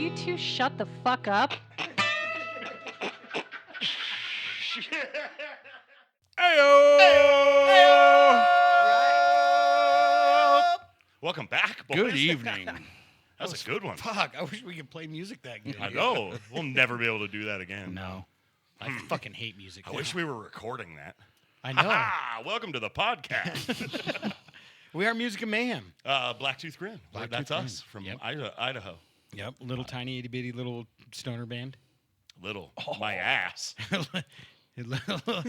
you two shut the fuck up? Welcome back, boys. Good evening. That's a good one. Fuck, I wish we could play music that good. I know. We'll never be able to do that again. No. I fucking hate music. I wish we were recording that. I know. Ah, welcome to the podcast. We are Music and Mayhem. Blacktooth Grin. Blacktooth That's Grin. us from Yep. Idaho. Yep. Little tiny itty bitty little stoner band. Little. My ass.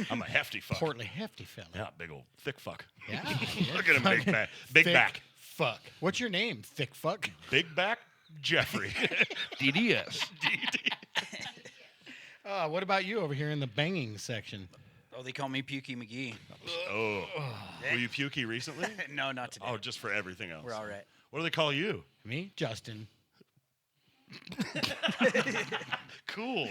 I'm a hefty fuck. Portly hefty fella. Yeah, big old thick fuck. Yeah. Look at him, big back. Big Thick back. Fuck. What's your name? Thick fuck. Big back Jeffrey. DDS. What about you over here in the banging section? Oh, they call me Pukey McGee. Oh. Were you pukey recently? No, not today. Oh, just for everything else. We're all right. What do they call you? Me? Justin. Cool.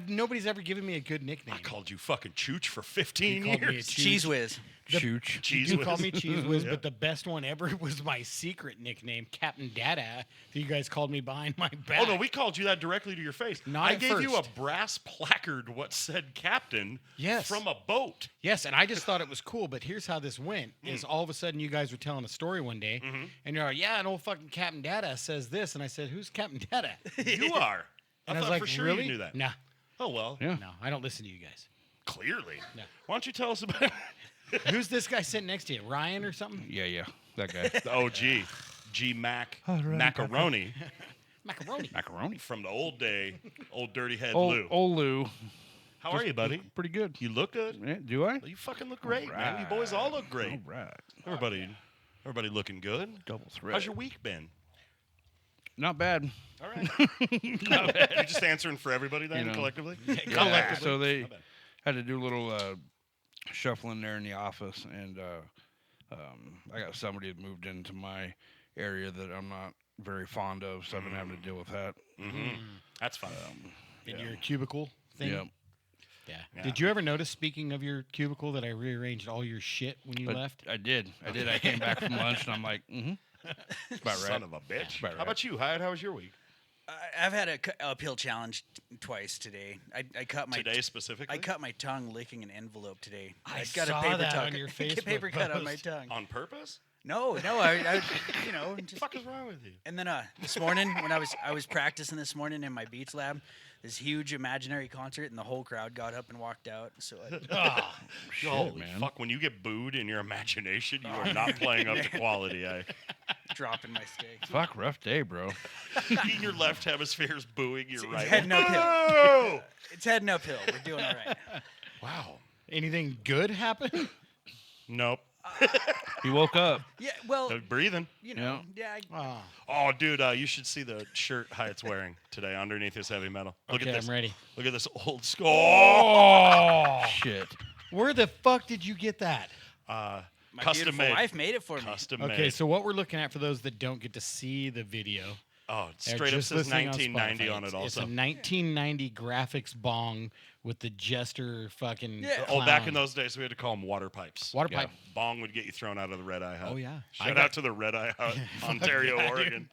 Nobody's ever given me a good nickname. I called you fucking Chooch for 15 You called me a years. Cheese Whiz. Chooch. Cheese You Whiz. call me Cheese Whiz, Yeah. but the best one ever was my secret nickname, Captain Dada, that you guys called me behind my back. Oh, no, we called you that directly to your face. Not I at gave you a first. brass placard what said captain Yes. from a boat. Yes, and I just thought it was cool, but here's how this went, is all of a sudden you guys were telling a story one day, and you're like, yeah, an old fucking Captain Dada says this, and I said, who's Captain Dada? You are. And I was thought like, for sure really? you knew that. Nah, Oh, well, Yeah. no, I don't listen to you guys. clearly. No. Why don't you tell us about Who's this guy sitting next to you, Ryan or something? Yeah. That guy. the OG, G Mac Macaroni Macaroni. Macaroni. from the old day, old dirty head Old Lou. Lou. How are you, buddy? Pretty good. You look good. Yeah, do I? You fucking look great, man. You boys all look great. All right. Everybody looking good. Double threat. How's your week been? Not bad. All right. You're just answering for everybody then, You know. collectively? Yeah, so they Not bad. had to do a little shuffling there in the office, and I got somebody that moved into my area that I'm not very fond of, so I've been having to deal with that. That's fun. In your cubicle thing? Yeah. Yeah. Did you ever notice, speaking of your cubicle, that I rearranged all your shit when you left? I did. I came back from lunch, and I'm like, That's about right. Son of a bitch. About How right. about you, Hyatt? How was your week? I've had a uphill challenge twice today. I cut my Today specifically? I cut my tongue licking an envelope today. I got saw a paper that tuck- on your a Facebook paper cut on my post. tongue. On purpose? No, I What the just, fuck is wrong with you? and then this morning when I was practicing this morning in my beats lab, this huge imaginary concert, and the whole crowd got up and walked out. So Holy man. fuck, when you get booed in your imagination, you are not playing up to quality. I'm dropping my stick. Fuck, rough day, bro. Your left hemisphere is booing your right. heading uphill. No! It's heading uphill. We're doing all right. Wow. Anything good happen? Nope. He woke up. Yeah, well, No breathing. you know, Oh, Oh, dude, you should see the shirt Hyatt's wearing today underneath his heavy metal. Look okay, at this. I'm ready. Look at this old school. Oh! Shit. Where the fuck did you get that? my Custom beautiful made. wife made it for me. Custom Okay, made. so what we're looking at for those that don't get to see the video, Oh, they're straight up just says listening 1990 Spotify. on it It's also. a 1990 graphics bong with the jester fucking Yeah. Oh, back clown. in those days, we had to call them water pipes. Water Yeah. pipe. Bong would get you thrown out of the Red Eye Hut. Oh, yeah. I Shout got- out to the Red Eye Hut, Ontario, yeah, dude. Oregon.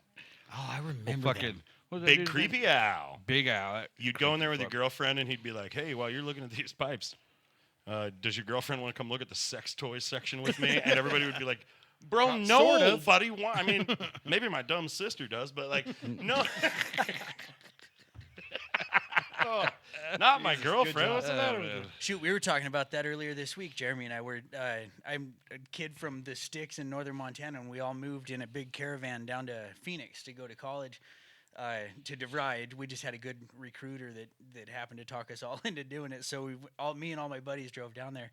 Oh, I remember Fucking. What was that Big dude's name? creepy owl. Big Al. You'd go in there with your Fuck. girlfriend, and he'd be like, "Hey, while you're looking at these pipes, does your girlfriend want to come look at the sex toys section with me?" And everybody would be like, "Bro, no, Sort of. buddy. I mean, maybe my dumb sister does, but like, no." Oh, not my girlfriend. What's the matter with you? Shoot, we were talking about that earlier this week. Jeremy and I were. I'm a kid from the sticks in northern Montana, and we all moved in a big caravan down to Phoenix to go to college. To DeVry, we just had a good recruiter that happened to talk us all into doing it. So me and all my buddies drove down there,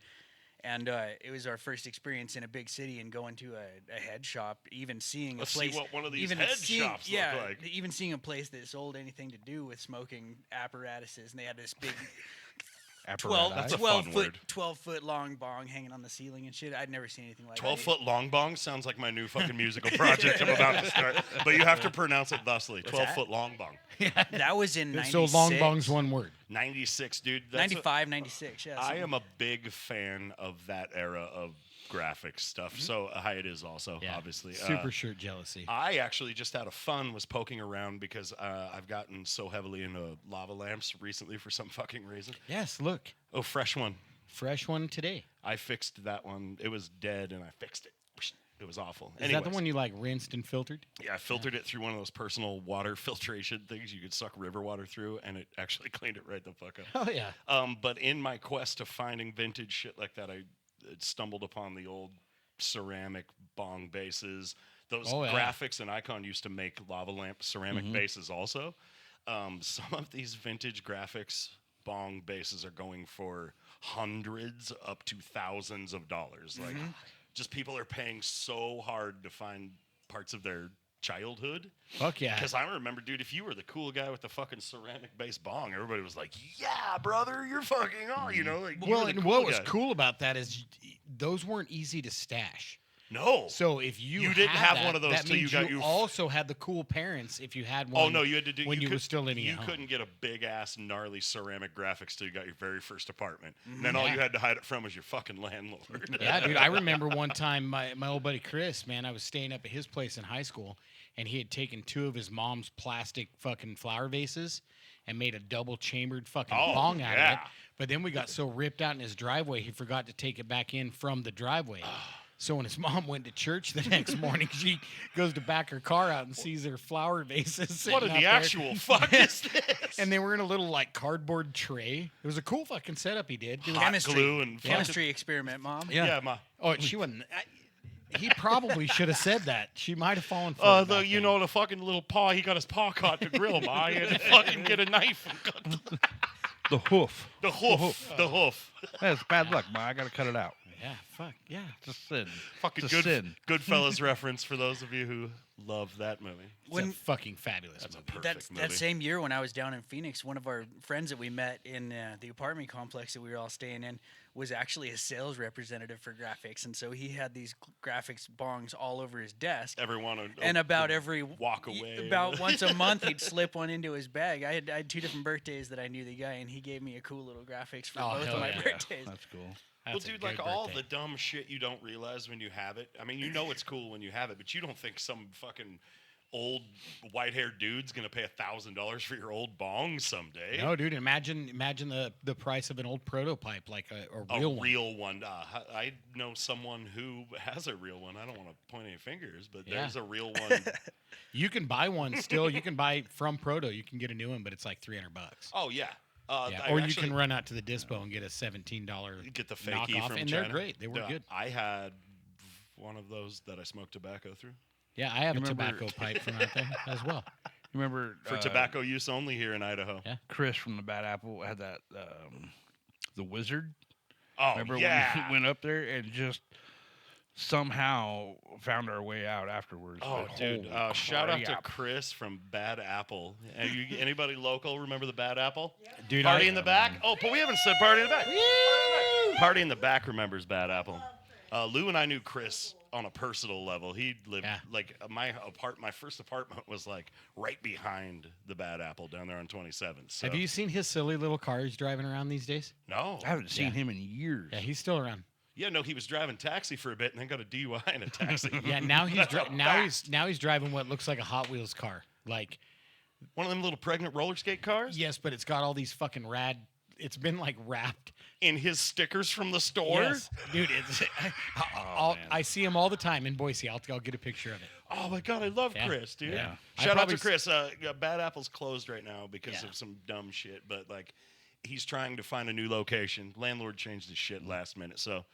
and it was our first experience in a big city and going to a head shop, even seeing Let's a place. see what one of these even head seeing, shops yeah, look like. even seeing a place that sold anything to do with smoking apparatuses, and they had this big 12, That's a 12 fun foot word. 12-foot long bong hanging on the ceiling and shit. I'd never seen anything like 12-foot long bong sounds like my new fucking musical project I'm about to start, but you have to pronounce it thusly. 12-foot long bong. that. That was in 96. So long bong's one word. 96, dude. That's 95, 96, yeah. I am a big fan of that era of graphics stuff. So hi, it is also Yeah. obviously Super shirt jealousy. I actually just out of fun was poking around because I've gotten so heavily into lava lamps recently for some fucking reason. Yes, look. Oh, fresh one. Fresh one today. I fixed that one. It was dead, and I fixed it. It was awful. Is that the one you like rinsed and filtered? Yeah, I filtered it through one of those personal water filtration things you could suck river water through, and it actually cleaned it right the fuck up. Oh yeah. But in my quest of finding vintage shit like that, I stumbled upon the old ceramic bong bases. Those Oh, yeah. graphics and Icon used to make lava lamp ceramic bases also. Some of these vintage graphics bong bases are going for hundreds up to thousands of dollars. Like, just people are paying so hard to find parts of their childhood. Fuck yeah. Because I remember, dude, if you were the cool guy with the fucking ceramic based bong, everybody was like, "Yeah, brother, you're fucking on," you know. Like, you Well, were the and cool what was guy. cool about that is those weren't easy to stash. No. So if you didn't had have that, one of those that till you means got your also had the cool parents if you had one. Oh no, you had to do when you were could- still living You at home. couldn't get a big ass gnarly ceramic graphics till you got your very first apartment. And then all you had to hide it from was your fucking landlord. Yeah, dude. I remember one time my old buddy Chris, man, I was staying up at his place in high school, and he had taken 2 of his mom's plastic fucking flower vases and made a double chambered fucking Oh, bong out of it. yeah. But then we got so ripped out in his driveway, he forgot to take it back in from the driveway. So when his mom went to church the next morning, she goes to back her car out and sees her flower vases. What sitting in out the there. actual fuck is this? And they were in a little like cardboard tray. It was a cool fucking setup he did. Dude, Hot Chemistry. glue and fucking- Chemistry experiment, Mom. Yeah, ma. Oh, she wasn't. He probably should have said that. She might have fallen for it. The back you then. know the fucking little paw. He got his paw caught to grill, ma. He had to fucking get a knife and cut The hoof. the hoof. The hoof. That's bad luck, man. I gotta cut it out. Yeah, fuck, yeah. It's a sin. Fucking It's a good. sin. Goodfellas reference for those of you who love that movie. It's When- a fucking fabulous That's a movie. perfect movie. That same year when I was down in Phoenix, one of our friends that we met in the apartment complex that we were all staying in was actually a sales representative for graphics, and so he had these graphics bongs all over his desk. Everyone would And about every walk away. about once a month, he'd slip one into his bag. I had 2 different birthdays that I knew the guy, and he gave me a cool little graphics for Oh, both hell of my yeah. birthdays. That's cool. Well, That's a dude, good like all birthday. the dumb shit you don't realize when you have it. I mean, you know it's cool when you have it, but you don't think some fucking old white-haired dude's gonna pay $1,000 for your old bong someday. No, dude. Imagine the price of an old prototype, like a A real one. real one. I know someone who has a real one. I don't want to point any fingers, but Yeah. there's a real one. You can buy one still. You can buy from Proto. You can get a new one, but it's like $300. Oh yeah. Yeah. I Or you actually can run out to the dispo and get a $17 get the fakey knockoff, from and China. they're great. They were Yeah, good. I had one of those that I smoked tobacco through Yeah, I have a You remember- tobacco pipe from out there as well. You remember for tobacco use only here in Idaho. Yeah. Chris from the Bad Apple had that the Wizard. Oh Remember yeah. when we went up there and just somehow found our way out afterwards. Oh, But dude! holy Shout out to crap. Chris from Bad Apple. And anybody local remember the Bad Apple? Dude, Party in the back. Oh, but we haven't said party in the back. Party in the back remembers Bad Apple. Lou and I knew Chris on a personal level. He lived Yeah. like my first apartment was like right behind the Bad Apple down there on 27th. So. Have you seen his silly little car he's driving around these days? No. I haven't seen Yeah. him in years. Yeah, he's still around. Yeah, no. He was driving taxi for a bit and then got a DUI in a taxi. Yeah, now he's That's a now he's driving what looks like a Hot Wheels car. Like, one of them little pregnant roller skate cars yes, but it's got all these fucking rad. It's been like wrapped. in his stickers from the store. Yes, dude. It's man. I see him all the time in Boise. I'll get a picture of it. Oh my god, I love Yeah. Chris, dude. Yeah. I Shout out probably to Chris. Bad Apple's closed right now because Yeah. of some dumb shit, but like he's trying to find a new location. Landlord changed his shit last minute, so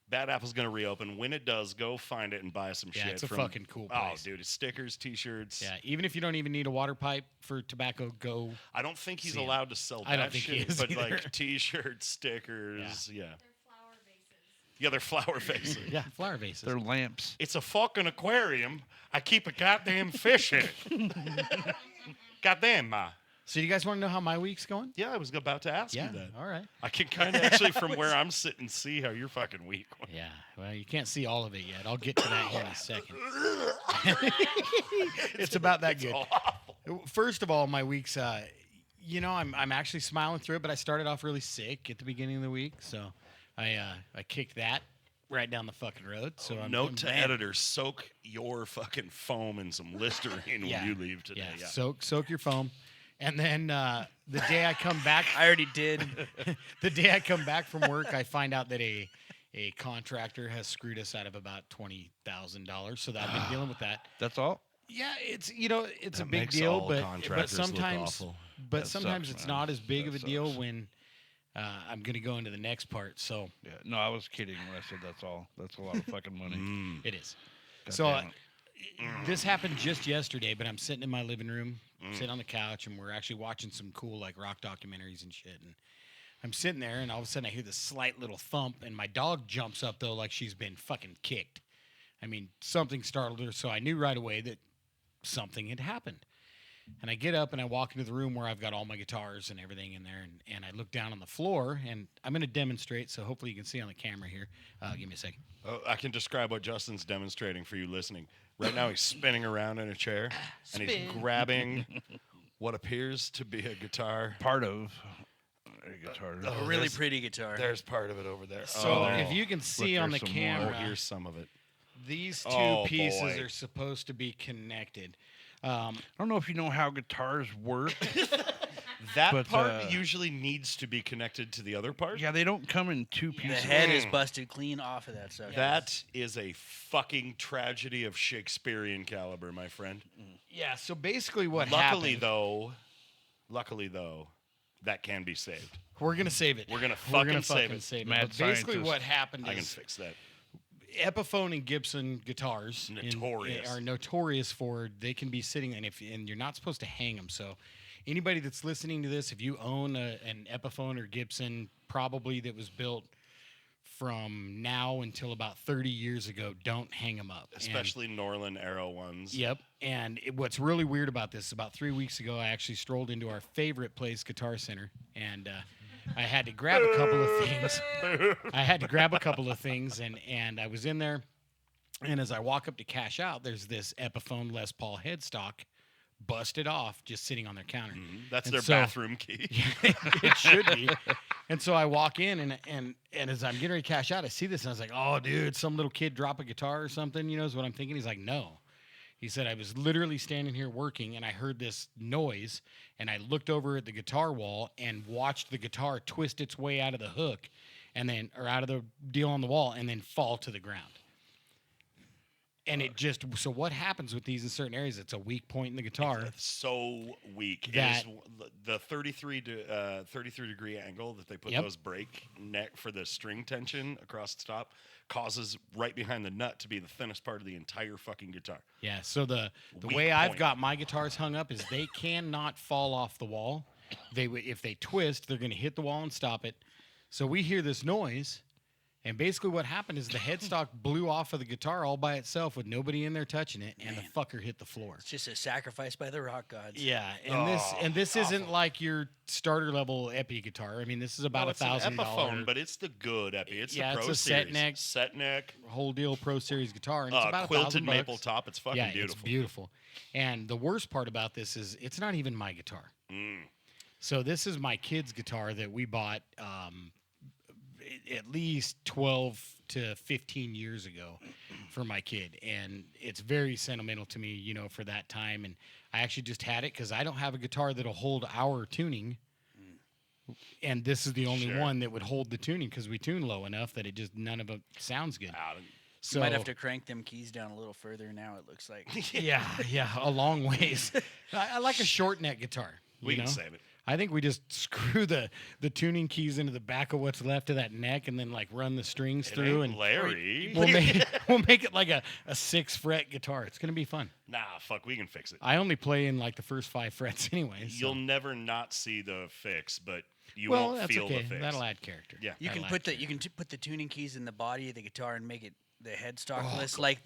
Bad Apple's gonna reopen. When it does, go find it and buy some Yeah, shit. it's a from, fucking cool Oh, place. dude, it's stickers, T-shirts. Yeah, even if you don't even need a water pipe for tobacco, go. I don't think he's See 'em. allowed to sell that I don't think he shit, is but either. like T-shirts, stickers, yeah. Yeah, they're flower vases. Yeah, flower vases. They're lamps. It's a fucking aquarium. I keep a goddamn fish in it. Goddamn, ma. So you guys want to know how my week's going? Yeah, I was about to ask Yeah. you that. All right. I can kind of actually, from where I'm sitting, see how your fucking week went. Yeah. Well, you can't see all of it yet. I'll get to that here in a second. It's about that good. Awful. First of all, my week's. I'm actually smiling through it, but I started off really sick at the beginning of the week, so I kicked that right down the fucking road. So I'm Note to man, editor: soak your fucking foam in some Listerine Yeah. when you leave today. Yeah, soak your foam, and then the day I come back, I already did. the day I come back from work, I find out that a contractor has screwed us out of about $20,000. So I've been dealing with that. That's all. Yeah, it's it's a That big makes deal, all but contractors look sometimes awful. That sometimes sucks, it's man. not as big That of a deal sucks. when I'm going to go into the next part. So Yeah. No, I was kidding when I said that's all. That's a lot of fucking money. it is. God So damn it. this happened just yesterday, but I'm sitting in my living room, sitting on the couch, and we're actually watching some cool like rock documentaries and shit. And I'm sitting there, and all of a sudden I hear this slight little thump, and my dog jumps up though like she's been fucking kicked. I mean, something startled her, so I knew right away that something had happened. And I get up and I walk into the room where I've got all my guitars and everything in there, and I look down on the floor, and I'm going to demonstrate, so hopefully you can see on the camera here. Give me a second. Oh, I can describe what Justin's demonstrating for you listening. Right now, he's spinning around in a chair, and he's Spin. grabbing what appears to be a guitar. Part of a guitar. A really pretty guitar. There's part of it over there. So Oh, if you can see Look, on the there's some more. oh, camera, here's some of it. these two Oh, pieces boy. are supposed to be connected. I don't know if you know how guitars work. That But, part usually needs to be connected to the other part. Yeah, they don't come in two The pieces. head is busted clean off of that stuff. That is a fucking tragedy of Shakespearean caliber, my friend. Yeah, so basically what Luckily, happened... though, that can be saved. We're going to save it. We're gonna We're fucking gonna save fucking it. save it. Mad But basically scientist. what happened I can is fix that. Epiphone and Gibson guitars Notorious. are notorious for they can be sitting and you're not supposed to hang them. So anybody that's listening to this, if you own an Epiphone or Gibson, probably that was built from now until about 30 years ago, don't hang them up. And- Especially Norland Arrow ones. Yep. And what's really weird about this, about 3 weeks ago, I actually strolled into our favorite place, Guitar Center, and I had to grab a couple of things. And I was in there, and as I walk up to cash out, there's this Epiphone Les Paul headstock busted off, just sitting on their counter. That's And their so- bathroom key. It should be. And so I walk in, and as I'm getting ready to cash out, I see this, and I was like, oh, dude, some little kid drop a guitar or something, is what I'm thinking. He's like, no. He said, I was literally standing here working, and I heard this noise, and I looked over at the guitar wall and watched the guitar twist its way out of the hook, or out of the deal on the wall, and then fall to the ground. And so what happens with these in certain areas? It's a weak point in the guitar. It's so weak. That- it is the 33 degree angle that they put Yep. those brake neck for the string tension across the top causes right behind the nut to be the thinnest part of the entire fucking guitar. Yeah, so the Weak way I've point. got my guitars hung up is they cannot fall off the wall. If they twist, they're going to hit the wall and stop it. So we hear this noise, and basically what happened is the headstock blew off of the guitar all by itself with nobody in there touching it, and the fucker hit the floor. It's just a sacrifice by the rock gods. Yeah, and this isn't like your starter level Epi guitar. I mean, this is about Well, it's an $1,000. Epiphone, but it's the good Epi. It's Yeah, the it's Pro a set Series. neck. Set neck. Whole deal Pro Series guitar, and it's about Quilted $1,000. maple top. It's fucking Yeah, beautiful. it's beautiful. And the worst part about this is it's not even my guitar. Mm. So this is my kid's guitar that we bought at least 12 to 15 years ago for my kid. And it's very sentimental to me, for that time. And I actually just had it because I don't have a guitar that'll hold our tuning. And this is the only Sure. one that would hold the tuning because we tune low enough that none of it sounds good. Out. So You might have to crank them keys down a little further now, it looks like. yeah, a long ways. I like a short neck guitar. We you can know? save it. I think we just screw the tuning keys into the back of what's left of that neck, and then run the strings It through, ain't and Larry. we'll make it like a 6-fret guitar. It's gonna be fun. Nah, fuck. We can fix it. I only play in the first 5 frets anyway. So. You'll never not see the fix, but you well, won't that's feel okay. the fix. That'll add character. Yeah. You can That'll put add character. put the tuning keys in the body of the guitar and make it the headstock Oh, list, go like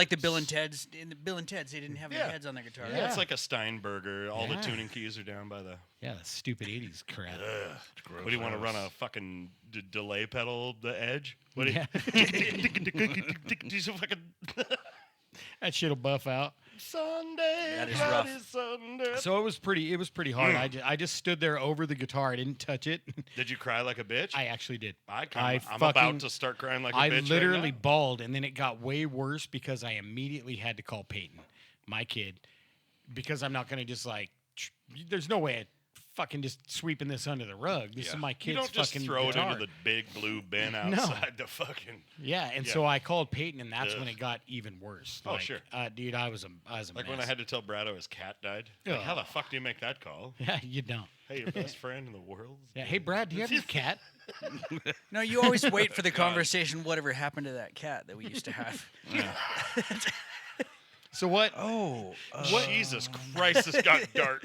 the Bill and Ted's. In the Bill and Ted's, they didn't have Yeah. their heads on their guitar. Yeah, it's like a Steinberger. All Yeah. the tuning keys are down by the. Yeah, that stupid 80s crap. What do you want to run a fucking delay pedal the edge? What do you? Yeah. Do some fucking That shit'll buff out. Sunday. Sunday. That is Bloody rough. Sunday. So it was pretty hard. I just stood there over the guitar. I didn't touch it. Did you cry like a bitch? I actually did. I'm fucking- about to start crying like a I bitch. literally right now. bawled, and then it got way worse because I immediately had to call Peyton, my kid, because I'm not gonna just like. There's no way I fucking just sweeping this under the rug. This is my You kid's don't just fucking throw guitar. it into the big blue bin outside the fucking. Yeah, and Yeah. so I called Peyton, and that's when Ugh. it got even worse. Oh, Like, sure. Dude, I was a Like mess. when I had to tell Brado his cat died. Like, how the fuck do you make that call? Yeah, you don't. Hey, your best friend in the world. Yeah, hey Brad, do you have your cat? No, you always wait for the conversation. Whatever happened to that cat that we used to have? So what? Oh, Jesus Christ, this got dark.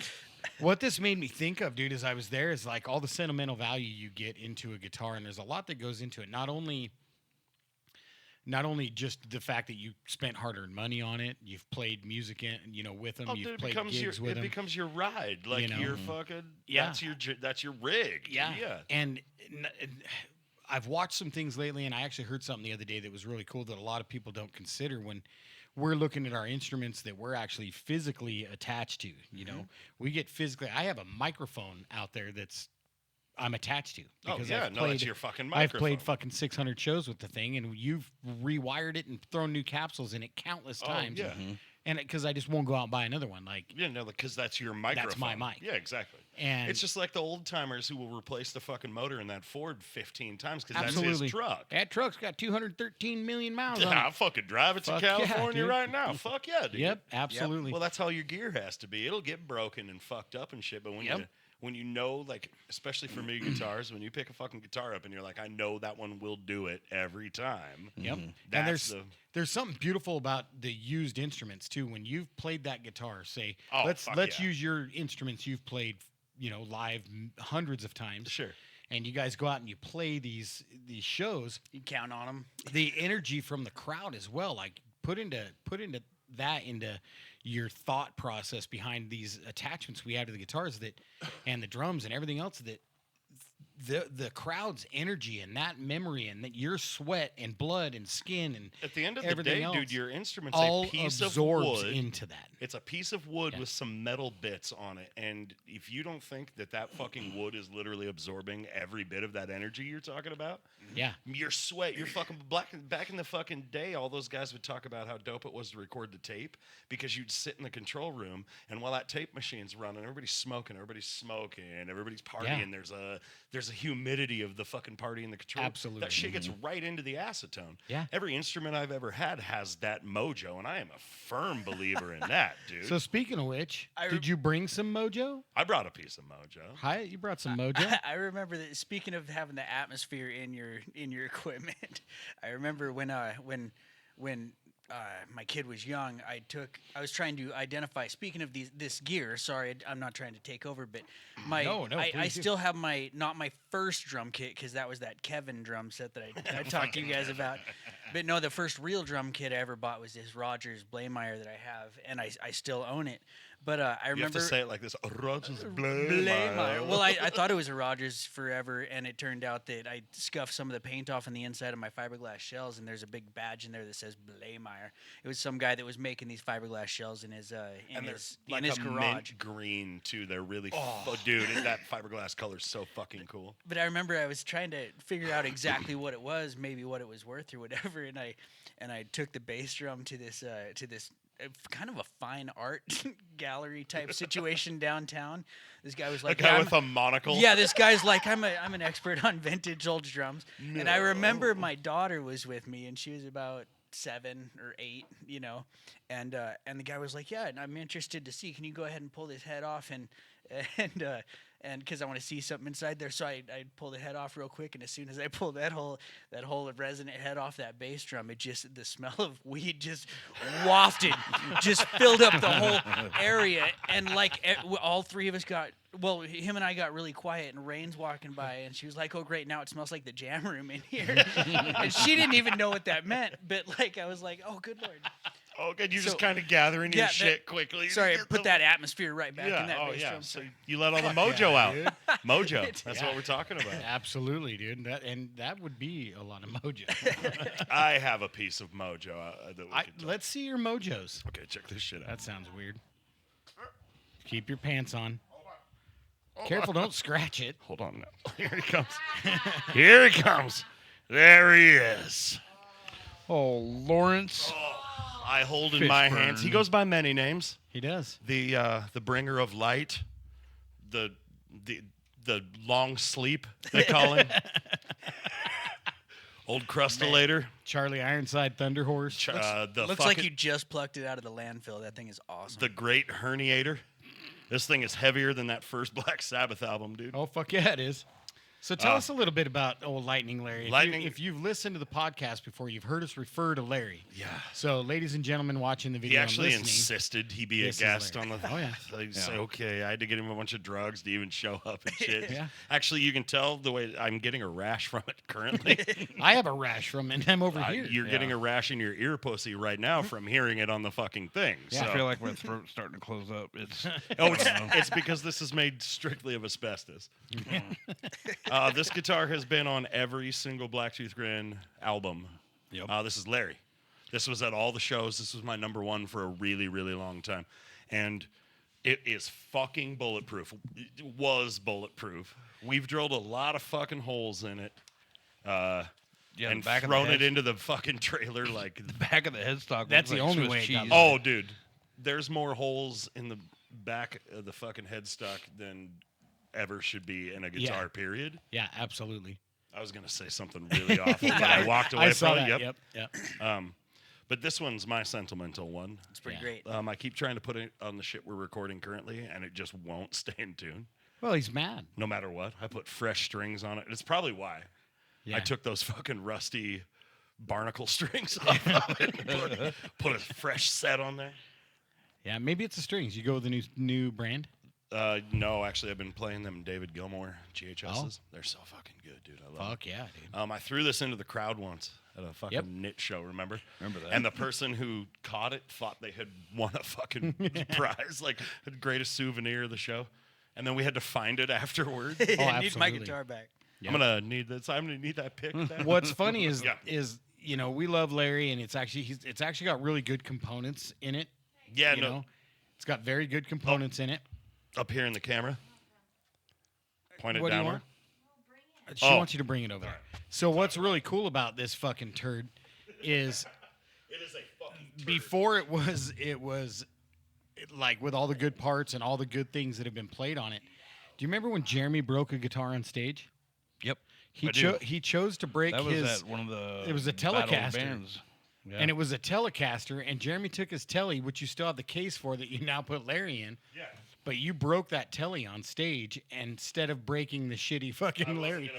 What this made me think of, dude, as I was there, is like all the sentimental value you get into a guitar, and there's a lot that goes into it. Not only just the fact that you spent hard-earned money on it, you've played music with them, Oh, you've dude, it played becomes gigs with it them. becomes your ride. Like know? your fucking. Yeah. That's your rig. Yeah. Yeah. And I've watched some things lately, and I actually heard something the other day that was really cool that a lot of people don't consider when we're looking at our instruments that we're actually physically attached to. You know, we get physically. I have a microphone out there that's I'm attached to because I've played, that's your fucking I've microphone. played fucking 600 shows with the thing, and you've rewired it and thrown new capsules in it countless times. yeah. And because I just won't go out and buy another one, like. Yeah, no, because that's your microphone. my mic. Yeah, exactly. And it's just like the old timers who will replace the fucking motor in that Ford 15 times because that's absolutely his truck. That truck's got 213 million miles on Yeah, it. I'll fucking drive it to Fuck yeah, California dude. right now. Fuck yeah, dude. Yep, absolutely. Well, that's how your gear has to be. It'll get broken and fucked up and shit. But when you know, like, especially for me guitars, when you pick a fucking guitar up and you're like, I know that one will do it every time. Yep. That's And there's something beautiful about the used instruments too. When you've played that guitar, say let's yeah. use your instruments you've played, live hundreds of times. Sure. And you guys go out and you play these shows. You count on them. The energy from the crowd as well, like put into your thought process behind these attachments we have to the guitars and the drums and everything else that the crowd's energy and that memory and that your sweat and blood and skin and At the end of the everything day, else dude, your instrument's all a piece of absorbs wood. into that. It's a piece of wood Yeah. with some metal bits on it. And if you don't think that fucking wood is literally absorbing every bit of that energy you're talking about, Yeah. your sweat, you're fucking back in the fucking day, all those guys would talk about how dope it was to record the tape because you'd sit in the control room and while that tape machine's running, everybody's smoking, everybody's partying. There's a humidity of the fucking party in the control. Absolutely. That shit gets right into the acetone. Yeah. Every instrument I've ever had has that mojo, and I am a firm believer in that, dude. So speaking of which, I did you bring some mojo? I brought a piece of mojo. Hi, you brought some mojo. I remember that. Speaking of having the atmosphere in your equipment, I remember when my kid was young, I was trying to identify. Speaking of this gear, sorry, I'm not trying to take over, but No, I please do. still have not my first drum kit because that was that Kevin drum set that I talked to you guys about. But no, the first real drum kit I ever bought was this Rogers Blameyer that I have, and I still own it. But I You have remember to say it like this. Rogers Blameyer. Well, I thought it was a Rogers forever, and it turned out that I scuffed some of the paint off on the inside of my fiberglass shells, and there's a big badge in there that says Blameyer. It was some guy that was making these fiberglass shells in his like his a garage. mint green too. They're really, dude, that fiberglass color's so fucking cool. But I remember I was trying to figure out exactly what it was, maybe what it was worth or whatever, and I took the bass drum to this kind of a fine art gallery type situation downtown. This guy was like, A guy "Yeah, with a monocle. yeah, this guy's like, I'm an expert on vintage old drums." And I remember my daughter was with me, and she was about 7 or 8, and the guy was like, "Yeah, and I'm interested to see. Can you go ahead and pull this head off and because I want to see something inside there." So I pulled the head off real quick, and as soon as I pulled that whole resonant head off that bass drum, the smell of weed just wafted, just filled up the whole area, and like all three of us him and I got really quiet, and Rain's walking by, and she was like, "Oh great, now it smells like the jam room in here," and she didn't even know what that meant, but like I was like, "Oh good lord." Oh, good. You're So- just kind of gathering your Yeah, that- shit quickly. Sorry, Get put the- that atmosphere right back Yeah. in that Oh, bass yeah. drum. So Sorry. you let all the mojo out. dude. Mojo. That's Yeah. what we're talking about. Absolutely, dude. That would be a lot of mojo. I have a piece of mojo that we could talk. Let's see your mojos. Okay, check this shit out. That sounds weird. Keep your pants on. Careful, don't scratch it. Hold on now. Here he comes. Here he comes. There he is. Oh, Lawrence. I hold in my hands. He Fishburne. goes by many names. He does. The bringer of light, the long sleep they call him. Old crustulator. Charlie Ironside Thunder Horse. The Looks like fucking- you just plucked it out of the landfill. That thing is awesome. the great herniator. This thing is heavier than that first Black Sabbath album, dude. Oh, fuck yeah, it is. So tell us a little bit about old Lightning Larry. Lightning- If you've listened to the podcast before, you've heard us refer to Larry. Yeah. So, ladies and gentlemen watching the video, He and actually listening, insisted he be a This is guest on Larry. the. Oh, yeah. So he'd say, okay, I had to get him a bunch of drugs to even show up and shit. Yeah. Actually, you can tell the way I'm getting a rash from it currently. I have a rash from it, and I'm over Uh, here. you're getting a rash in your ear pussy right now from hearing it on the fucking thing. Yeah. So. I feel like my throat's starting to close up. It's Oh, it's because this is made strictly of asbestos. This guitar has been on every single Blacktooth Grin album. Yep. This is Larry. This was at all the shows. This was my number one for a really, really long time. And it is fucking bulletproof. It was bulletproof. We've drilled a lot of fucking holes in it. yeah, And the back of thrown the it into the fucking trailer like... back of the headstock. That's looks the like only Swiss way it got cheese. Oh, dude. There's more holes in the back of the fucking headstock than ever should be in a guitar, Yeah. period. Yeah, absolutely. I was going to say something really awful, but I walked away I saw from that. it. Yep. But this one's my sentimental one. It's pretty Yeah. great. I keep trying to put it on the shit we're recording currently, and it just won't stay in tune, Well, he's mad. no matter what. I put fresh strings on it. It's probably why. Yeah. I took those fucking rusty barnacle strings off of it and put a fresh set on there. Yeah, maybe it's the strings. You go with the new brand. No, actually, I've been playing them David Gilmour GHSs. Oh. They're so fucking good, dude. I love Fuck yeah, dude. them. I threw this into the crowd once at a fucking knit show, remember? Remember that. And the person who caught it thought they had won a fucking prize, like the greatest souvenir of the show. And then we had to find it afterwards. I need my absolutely. guitar back. Yeah. I'm gonna need this. I'm gonna need that pick. back. What's funny is Yeah. we love Larry, and it's actually got really good components in it. Yeah, you no. know? It's got very good components in it. Up here in the camera. Point it What do you downward. want? She Oh. wants you to bring it over there. So what's really cool about this fucking turd is It is a fucking before it was like with all the good parts and all the good things that have been played on it. Do you remember when Jeremy broke a guitar on stage? Yep. He I do. he chose to break That was his at one of the. it was a battle Telecaster. bands. Yeah. and it was a Telecaster, and Jeremy took his telly, which you still have the case for that you now put Larry in. Yeah. But you broke that telly on stage, and instead of breaking the shitty fucking Larry, I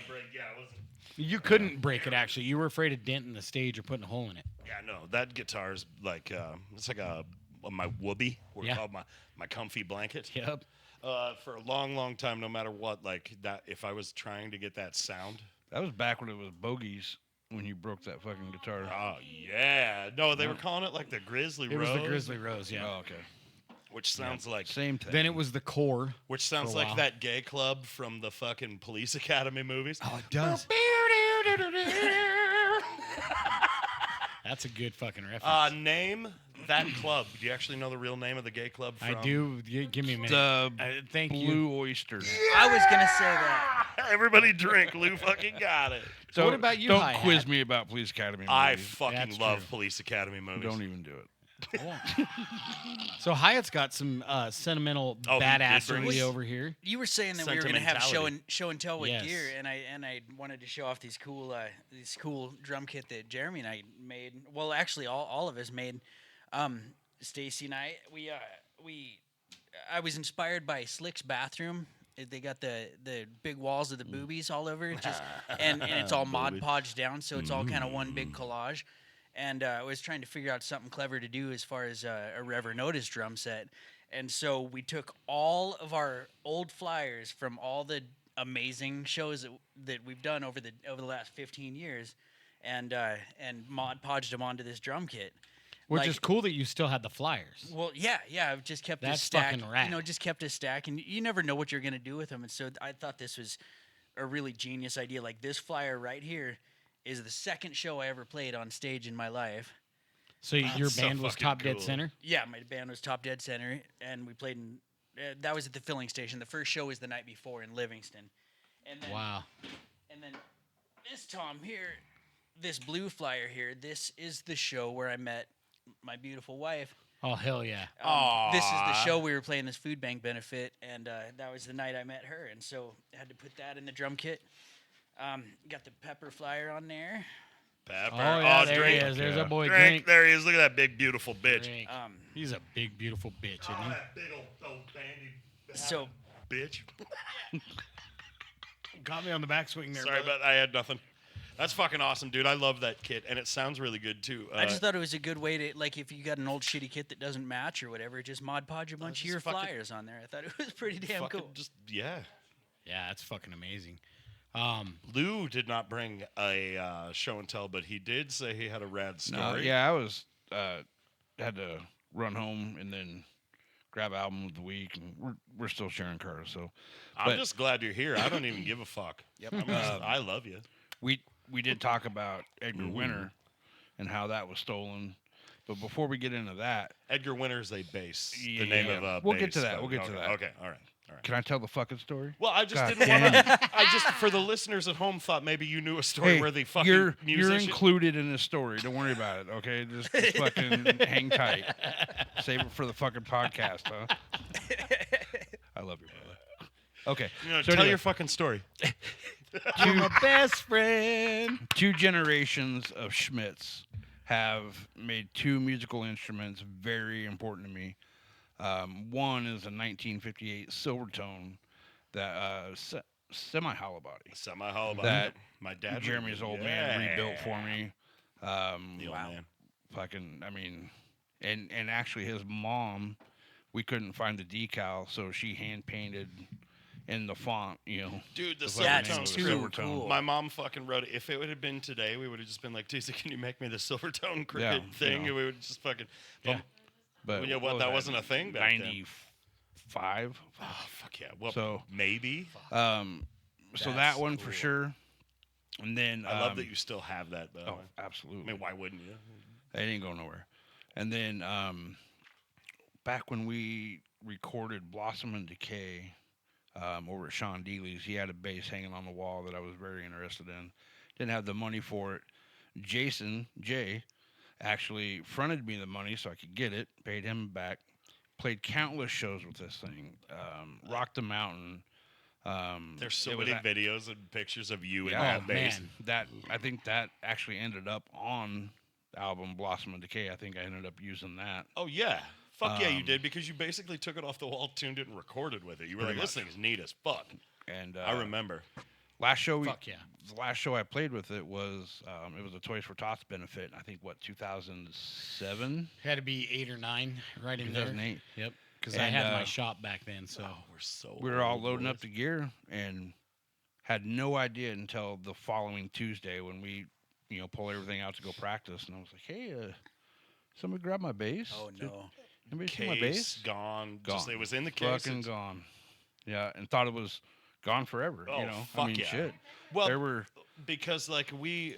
wasn't. you couldn't break it. Actually, you were afraid of denting the stage or putting a hole in it. Yeah, no, that guitar's like it's like my whoopee. We're Yeah. called my comfy blanket. Yep. For a long, long time, no matter what, like that. If I was trying to get that sound, That was back when it was bogeys when you broke that fucking guitar. oh yeah, no, they were calling it like the Grizzly It was Rose. the Grizzly Rose. Yeah. Oh, okay. which sounds like Same thing. Then it was the Core. which sounds for a like while. that gay club from the fucking Police Academy movies. Oh, it does. That's a good fucking reference. Name that club. Do you actually know the real name of the gay club? From? I do. Give me a minute. The Thank you. Blue Oyster. I was gonna say that. Everybody drink. Lou fucking got it. So what about you, Don't Hi-Hat? quiz me about Police Academy movies. I fucking That's love true. Police Academy movies. Don't even do it. So Hyatt's got some sentimental Oh, he did badassery bring- over here. You were saying that we were gonna have Sentimentality. show and tell with Yes. gear, and I wanted to show off these cool drum kit that Jeremy and I made. Well, actually, all of us made. Stacy and I I was inspired by Slick's bathroom. They got the big walls of the boobies all over, just and it's all Mod Podged down, so it's all kind of one big collage. And I was trying to figure out something clever to do as far as a Rever Notice drum set. And so we took all of our old flyers from all the amazing shows that we've done over the last 15 years, and Mod Podged them onto this drum kit. Which Like- is cool that you still had the flyers. Well, yeah, I've just kept a That's stack. fucking rad. Just kept a stack, and you never know what you're gonna do with them. And so I thought this was a really genius idea. Like this flyer right here is the second show I ever played on stage in my life. So your That's so band was fucking top dead cool. center? Yeah, my band was top dead center, and we played in. That was at the filling station. The first show was the night before in Livingston, and then Wow. and then this Tom here, this blue flyer here. This is the show where I met my beautiful wife. Oh, hell yeah. This is the show we were playing, this food bank benefit, and that was the night I met her, and so I had to put that in the drum kit. Got the pepper flyer on there. Pepper. Oh, yeah, there drink. he is. There's Yeah. a boy Drink. drink. There he is. Look at that big, beautiful bitch. Drink. Um, He's a big, beautiful bitch, isn't Oh, he? that big old bandy So- bitch. Got me on the backswing there. Sorry, but I had nothing. That's fucking awesome, dude. I love that kit, and it sounds really good too. I just thought it was a good way to, like, if you got an old shitty kit that doesn't match or whatever, just Mod Podge a bunch of just your fucking- flyers on there. I thought it was pretty damn fucking cool. just yeah. Yeah, that's fucking amazing. Lou did not bring a show and tell, but he did say he had a rad story. No, yeah, I was had to run home and then grab album of the week, and we're still sharing cars. So I'm but- just glad you're here. I don't even give a fuck. Yep. I love you. we did talk about Edgar Mm-hmm. Winter and how that was stolen. But before we get into that, Edgar Winter's a bass. Yeah, the name yeah. of a We'll get bass, to that, but- we'll get to okay, that. Okay, all right. can I tell the fucking story? Well, I just God didn't damn. want to. I just, for the listeners at home, thought maybe you knew a story Hey, where the fucking you're musician. included in this story. Don't worry about it, okay? Just fucking hang tight. Save it for the fucking podcast, huh? I love you, brother. Okay, so tell anyway, your fucking story. You're my best friend. 2 generations of Schmitz have made 2 musical instruments very important to me. One is a 1958 Silvertone that semi-hollow body. Semi hollow That my dad. Jeremy's old man rebuilt for me. The old man. Fucking, I mean, and actually his mom, we couldn't find the decal, so she hand painted in the font, Dude, the the Yeah, fucking name it's of the too Silvertone. cool. My mom fucking wrote it. If it would have been today, we would have just been like, Daisy, can you make me the Silvertone cricket thing? you know. And we would just fucking. Yeah. But Well, yeah, what was that wasn't a thing back then. 95. Oh, fuck yeah. Well, So- maybe. So That's that one for cool. sure. And then I love that you still have that, by the Oh, way. absolutely. I mean, why wouldn't you? It ain't going nowhere. And then back when we recorded Blossom and Decay over at Sean Dealey's, he had a bass hanging on the wall that I was very interested in. Didn't have the money for it. Jason J actually fronted me the money so I could get it, paid him back, played countless shows with this thing, rocked the mountain. There's so it was many a- videos and pictures of you in Yeah, that bass. man. that I think that actually ended up on the album Blossom and Decay. I think I ended up using that. Oh, yeah. Fuck yeah, you Um, did, because you basically took it off the wall, tuned it, and recorded with it. You were like, Pretty this thing's neat as fuck. And I remember. last show Fuck yeah. the last show I played with it was a Toys for Tots benefit. I think 2007, Had to be 8 or 9, right in there. 2008. Yep. Because I And, had my uh, shop back then, so. Oh, we're so We were all old, loading up boys. the gear and had no idea until the following Tuesday when we pull everything out to go practice. And I was like, hey, somebody grab my bass. Oh no. Anybody see my Case bass? gone. Gone. Just, it was in the case. Fucking gone. Yeah, and thought it was gone forever. Oh, I fuck mean, yeah. shit. Well, There were because like we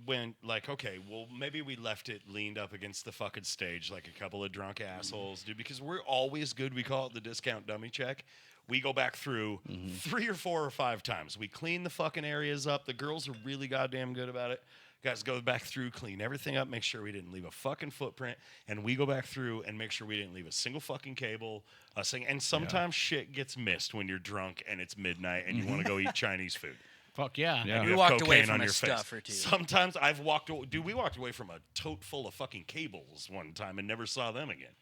went like, okay, well maybe we left it leaned up against the fucking stage like a couple of drunk assholes, dude, because we're always good. We call it the discount dummy check. We go back through 3 or 4 or 5 times. We clean the fucking areas up. The girls are really goddamn good about it. Guys go back through, clean everything up, make sure we didn't leave a fucking footprint, and we go back through and make sure we didn't leave a single fucking cable. And sometimes shit gets missed when you're drunk and it's midnight and you want to go eat Chinese food. Fuck yeah. Yeah. You We have walked away cocaine from on a your face. stuff or two. Sometimes I've walked away. Dude, we walked away from a tote full of fucking cables one time and never saw them again.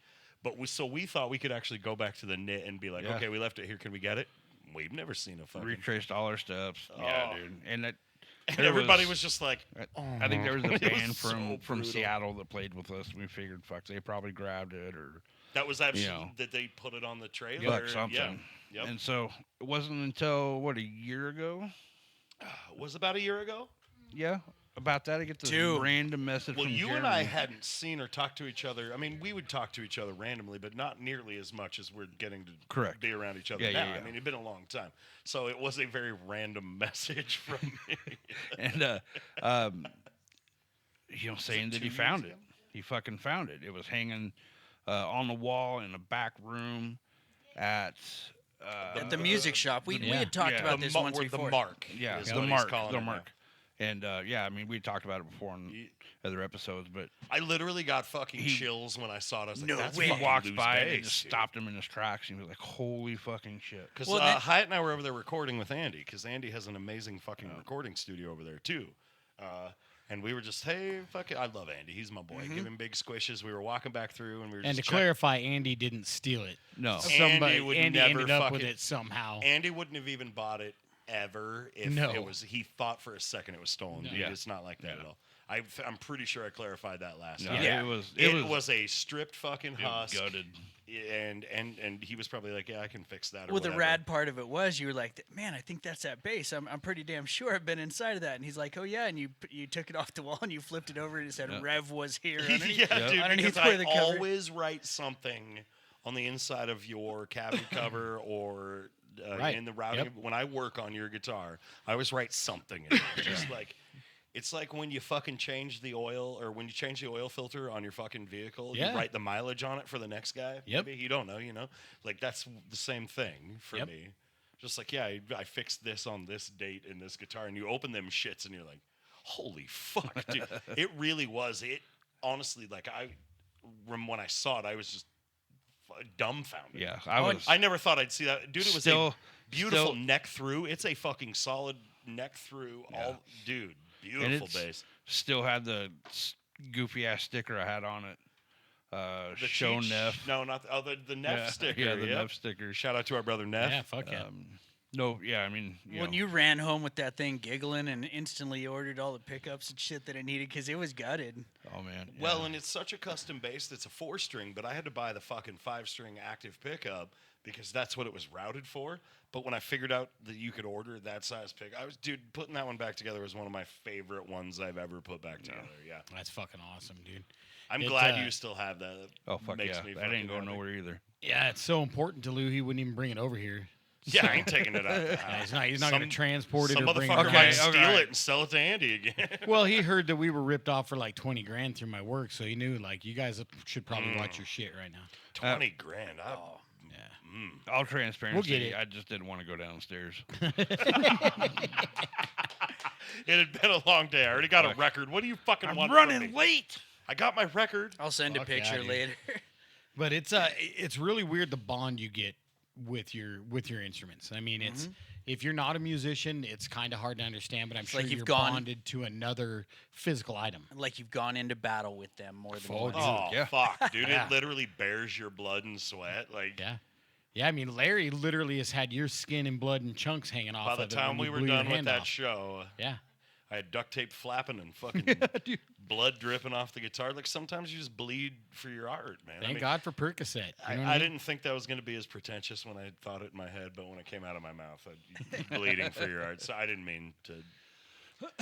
But we thought we could actually go back to the knit and be like, Yeah. okay, we left it here. Can we get it? We've never seen a fucking. retraced all our steps. Yeah, Oh. dude. And that And there everybody was- was just like, I think there was a It was band so from brutal. Seattle that played with us. And we figured, fuck, they probably grabbed it or that was that You shit know. that they put it on the trailer. fuck something. Yeah. Yep. And so it wasn't until a year ago? Was about a year ago. Yeah, about that. I get this Two. random message Well, from you Jeremy. and I hadn't seen or talked to each other. I mean, we would talk to each other randomly, but not nearly as much as we're getting to Correct. be around each other Yeah, now. yeah, yeah. I mean, it'd been a long time. So it was a very random message from me. And saying that 2 he years found ago? it. He fucking found it. It was hanging on the wall in a back room at At the music shop. We Yeah. had talked Yeah. about the this mo- once or before. the mark. yeah, is the what he's mark, calling the it now. mark. And I mean, we talked about it before on Ye- other episodes, but I literally got fucking He- chills when I saw it. I was like, No that's way. he fucking walked loose by and it bass, just dude. stopped him in his tracks, and he was like, "Holy fucking shit!" Because Well, that- Hyatt and I were over there recording with Andy, because Andy has an amazing fucking recording studio over there too. And we were just, hey, fuck it. I love Andy. He's my boy. Give him big squishes. We were walking back through, and we were And to just checking. clarify, Andy didn't steal it. No, Somebody, would Andy never ended up with fucking- it somehow. Andy wouldn't have even bought it ever if No. it was. He thought for a second it was stolen. Dude, Yeah. it's not like that No. at all. I'm pretty sure I clarified that last no, time. Yeah. it was a stripped fucking it was husk. gutted. And he was probably like, yeah, I can fix that. Or Well, the whatever. rad part of it was you were like, man, I think that's that bass. I'm pretty damn sure I've been inside of that. And he's like, oh yeah, and you took it off the wall and you flipped it over and it said Yeah. Rev was here. yeah, Underneath, dude. underneath Because where I the cover. always write something on the inside of your cabinet cover or Right. in the routing. Yep. When I work on your guitar, I always write something in there. Just like. It's like when you fucking change the oil, or when you change the oil filter on your fucking vehicle, Yeah. you write the mileage on it for the next guy. Yep. Maybe you don't know, like that's the same thing for Yep. me. Just like, yeah, I fixed this on this date in this guitar, and you open them shits, and you're like, holy fuck, dude! It really was. It honestly, like when I saw it, I was just dumbfounded. Yeah, I never thought I'd see that, dude. It was Still- a beautiful still- neck through. It's a fucking solid neck through. Yeah. Dude. And Beautiful it's bass. still had the goofy ass sticker I had on it. The Show cheat- Neff. No, not the Neff Yeah, sticker. Yeah, the yep. Neff stickers. Shout out to our brother Neff. Yeah, fuck yeah. No, yeah, I mean, When you ran home with that thing giggling and instantly ordered all the pickups and shit that it needed because it was gutted. oh man. Well, yeah. and it's such a custom bass that's a 4-string, but I had to buy the fucking 5-string active pickup because that's what it was routed for. But when I figured out that you could order that size pick, putting that one back together was one of my favorite ones I've ever put back together. Yeah. That's fucking awesome, dude. I'm It, glad you still have that. oh fuck Makes yeah, me that fucking ain't going happy. nowhere either. Yeah, it's so important to Lou. He wouldn't even bring it over here. Yeah, I ain't taking it out. Yeah, he's not going to transport it Some or bring it. motherfucker around. might Okay, steal okay. it and sell it to Andy again. Well, he heard that we were ripped off for like 20 grand through my work, so he knew like you guys should probably watch your shit right now. 20 grand. Yeah. All transparency. We'll get it. I just didn't want to go downstairs. It had been a long day. I already got a Fuck. record. What do you fucking I'm want running from me? late. I got my record. I'll send a Fuck yeah, picture dude. later. But it's really weird the bond you get with your instruments. I mean, it's if you're not a musician, it's kind of hard to understand. But I'm sure like you've you're gone- bonded to another physical item. Like you've gone into battle with them more than Fuck. once. Oh, yeah. fuck, dude. Yeah. It literally bears your blood and sweat. Like, Yeah. Yeah, I mean, Larry literally has had your skin and blood and chunks hanging off by the of it time when we you were blew your done with hand that off. show, Yeah. I had duct tape flapping and fucking Dude. blood dripping off the guitar. Like, sometimes you just bleed for your art, man. Thank God for Percocet. You know what I mean? didn't think that was going to be as pretentious when I thought it in my head, but when it came out of my mouth, bleeding for your art. So I didn't mean to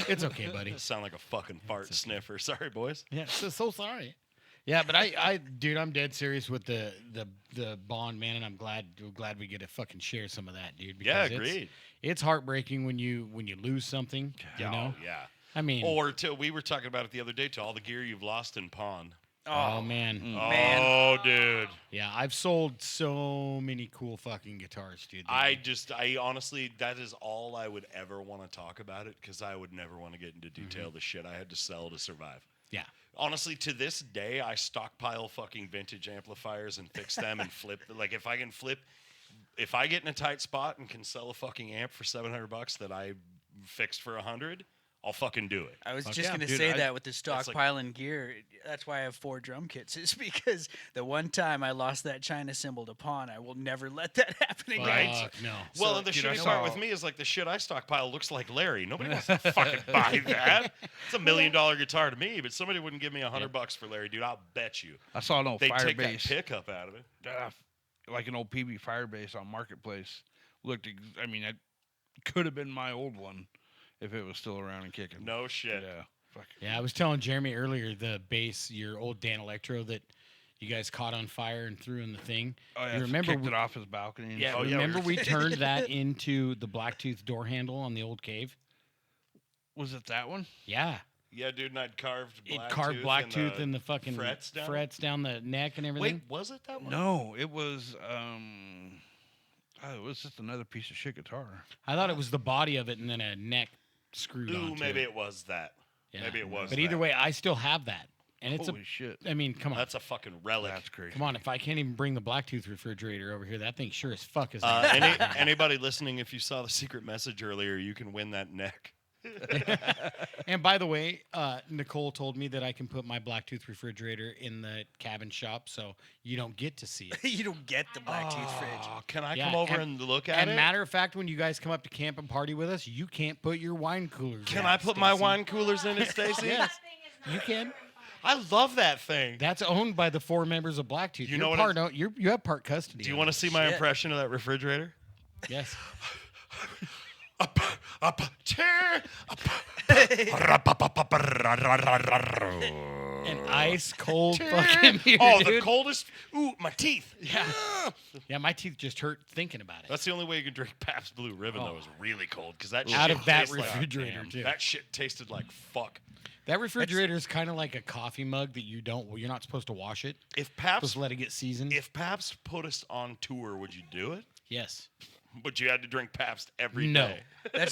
It's okay, buddy. sound like a fucking fart sniffer. Sorry, boys. Yeah, so sorry. Yeah, but dude, I'm dead serious with the bond, man, and I'm glad we get to fucking share some of that, dude. Yeah, because agreed. It's heartbreaking when you lose something. You know, yeah. I mean, We were talking about it the other day, to all the gear you've lost in pawn. oh man, Man. Oh, dude. yeah, I've sold so many cool fucking guitars, dude. I honestly, that is all I would ever want to talk about it, because I would never want to get into detail the shit I had to sell to survive. yeah, Honestly, to this day, I stockpile fucking vintage amplifiers and fix them and flip. Like, if I get in a tight spot and can sell a fucking amp for $700 that I fixed for $100, I'll fucking do it. I was Fuck just yeah. going to Dude, say I- that with the like- stockpiling gear. That's why I have 4 drum kits. Is because the one time I lost that China cymbal to pawn, I will never let that happen again. Right. Fuck no. Well, and the dude, I shitty part saw- with me is, like, the shit I stockpile looks like Larry. Nobody wants to fucking buy that. It's $1 million guitar to me, but somebody wouldn't give me $100 for Larry, dude. I'll bet you. I saw an old They take that Firebase, pickup out of it. like an old PB Firebase on Marketplace. I mean, it could have been my old one if it was still around and kicking. No shit. Yeah. Fuck. Yeah, I was telling Jeremy earlier the bass, your old Dan Electro that you guys caught on fire and threw in the thing. Oh yeah, You remember kicked we- it off his balcony. And Yeah, Oh, shit. yeah, we remember were- we turned that into the Blacktooth door handle on the old cave? Was it that one? Yeah. Yeah, dude, and I'd carved It black carved tooth Blacktooth in the fucking frets down? the neck and everything. Wait, was it that one? No, it was. It was just another piece of shit guitar. I thought it was the body of it and then a neck screwed Ooh, onto maybe it. it was that. Yeah. Maybe it was But either that. way, I still have that. And it's Holy shit! I mean, come on. That's a fucking relic. That's crazy. Come on, if I can't even bring the Blacktooth refrigerator over here, that thing sure as fuck is Anybody listening, if you saw the secret message earlier, you can win that neck. And by the way, Nicole told me that I can put my Blacktooth refrigerator in the cabin shop, so you don't get to see it. You don't get the Blacktooth fridge. Oh, can I Yeah, come over and look at And it? matter of fact, when you guys come up to camp and party with us, you can't put your wine coolers. Can in, I put my Stacy. wine coolers in it, Stacy? Yes, you can. I love that thing. That's owned by the 4 members of Blacktooth. You know You're what part, you have part custody. Do you of want it. to see my Shit. impression of that refrigerator? Yes. An ice cold fucking beer, Oh, the dude. coldest. Ooh, my teeth. Yeah. Yeah, my teeth just hurt thinking about it. That's the only way you can drink Pabst Blue Ribbon, though, is really cold. Because that Out shit of that tastes like- refrigerator, too. That shit tasted like fuck. That refrigerator is kind of like a coffee mug that you're not supposed to wash it. If Supposed Pabst, to let it get seasoned. if Pabst put us on tour, would you do it? Yes. But you had to drink Pabst every day. No.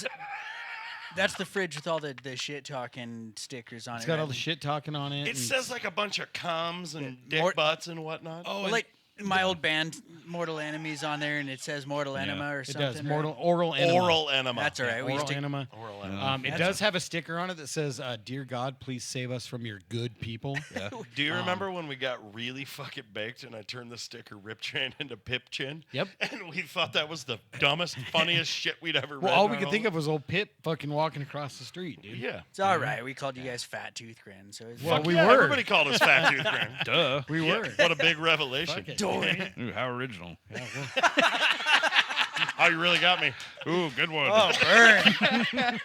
That's the fridge with all the shit talking stickers on It's it. got all right? the shit talking on it. It and- says like a bunch of cums and dick Mort- butts and whatnot. Oh, Well, and- like my old band, Mortal Enemies, on there, and it says Mortal Enema or it something. does. right? Oral enema. Oral enema. That's all right. We Oral used to, enema. Oral enema. It does have a sticker on it that says, "Dear God, please save us from your good people." Yeah. Do you remember when we got really fucking baked and I turned the sticker Rip Chin into Pip Chin? Yep. And we thought that was the dumbest, funniest shit we'd ever read. Well, all in we our could think whole- of was old Pip fucking walking across the street, dude. Yeah. it's all right. We called you guys Fat Tooth Grin. So it's Well, Fuck we yeah, were. Everybody called us Fat Tooth Grin. Duh. We Yeah, were. What a big revelation. Fuck it. Ooh, how original. Oh, you really got me. Ooh, good one. oh, burn.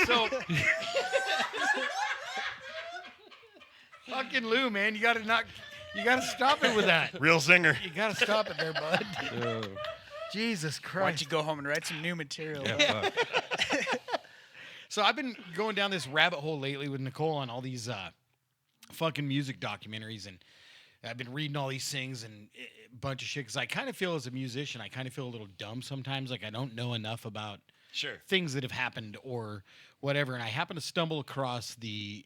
So, fucking Lou, man, you gotta stop it with that. Real zinger. You gotta stop it there, bud. Oh, Jesus Why don't Christ. you go home and write some new material? yeah, fuck. So I've been going down this rabbit hole lately with Nicole on all these fucking music documentaries, and I've been reading all these things and a bunch of shit. Because I kind of feel, as a musician, I kind of feel a little dumb sometimes. Like I don't know enough about Sure. things that have happened or whatever. And I happened to stumble across the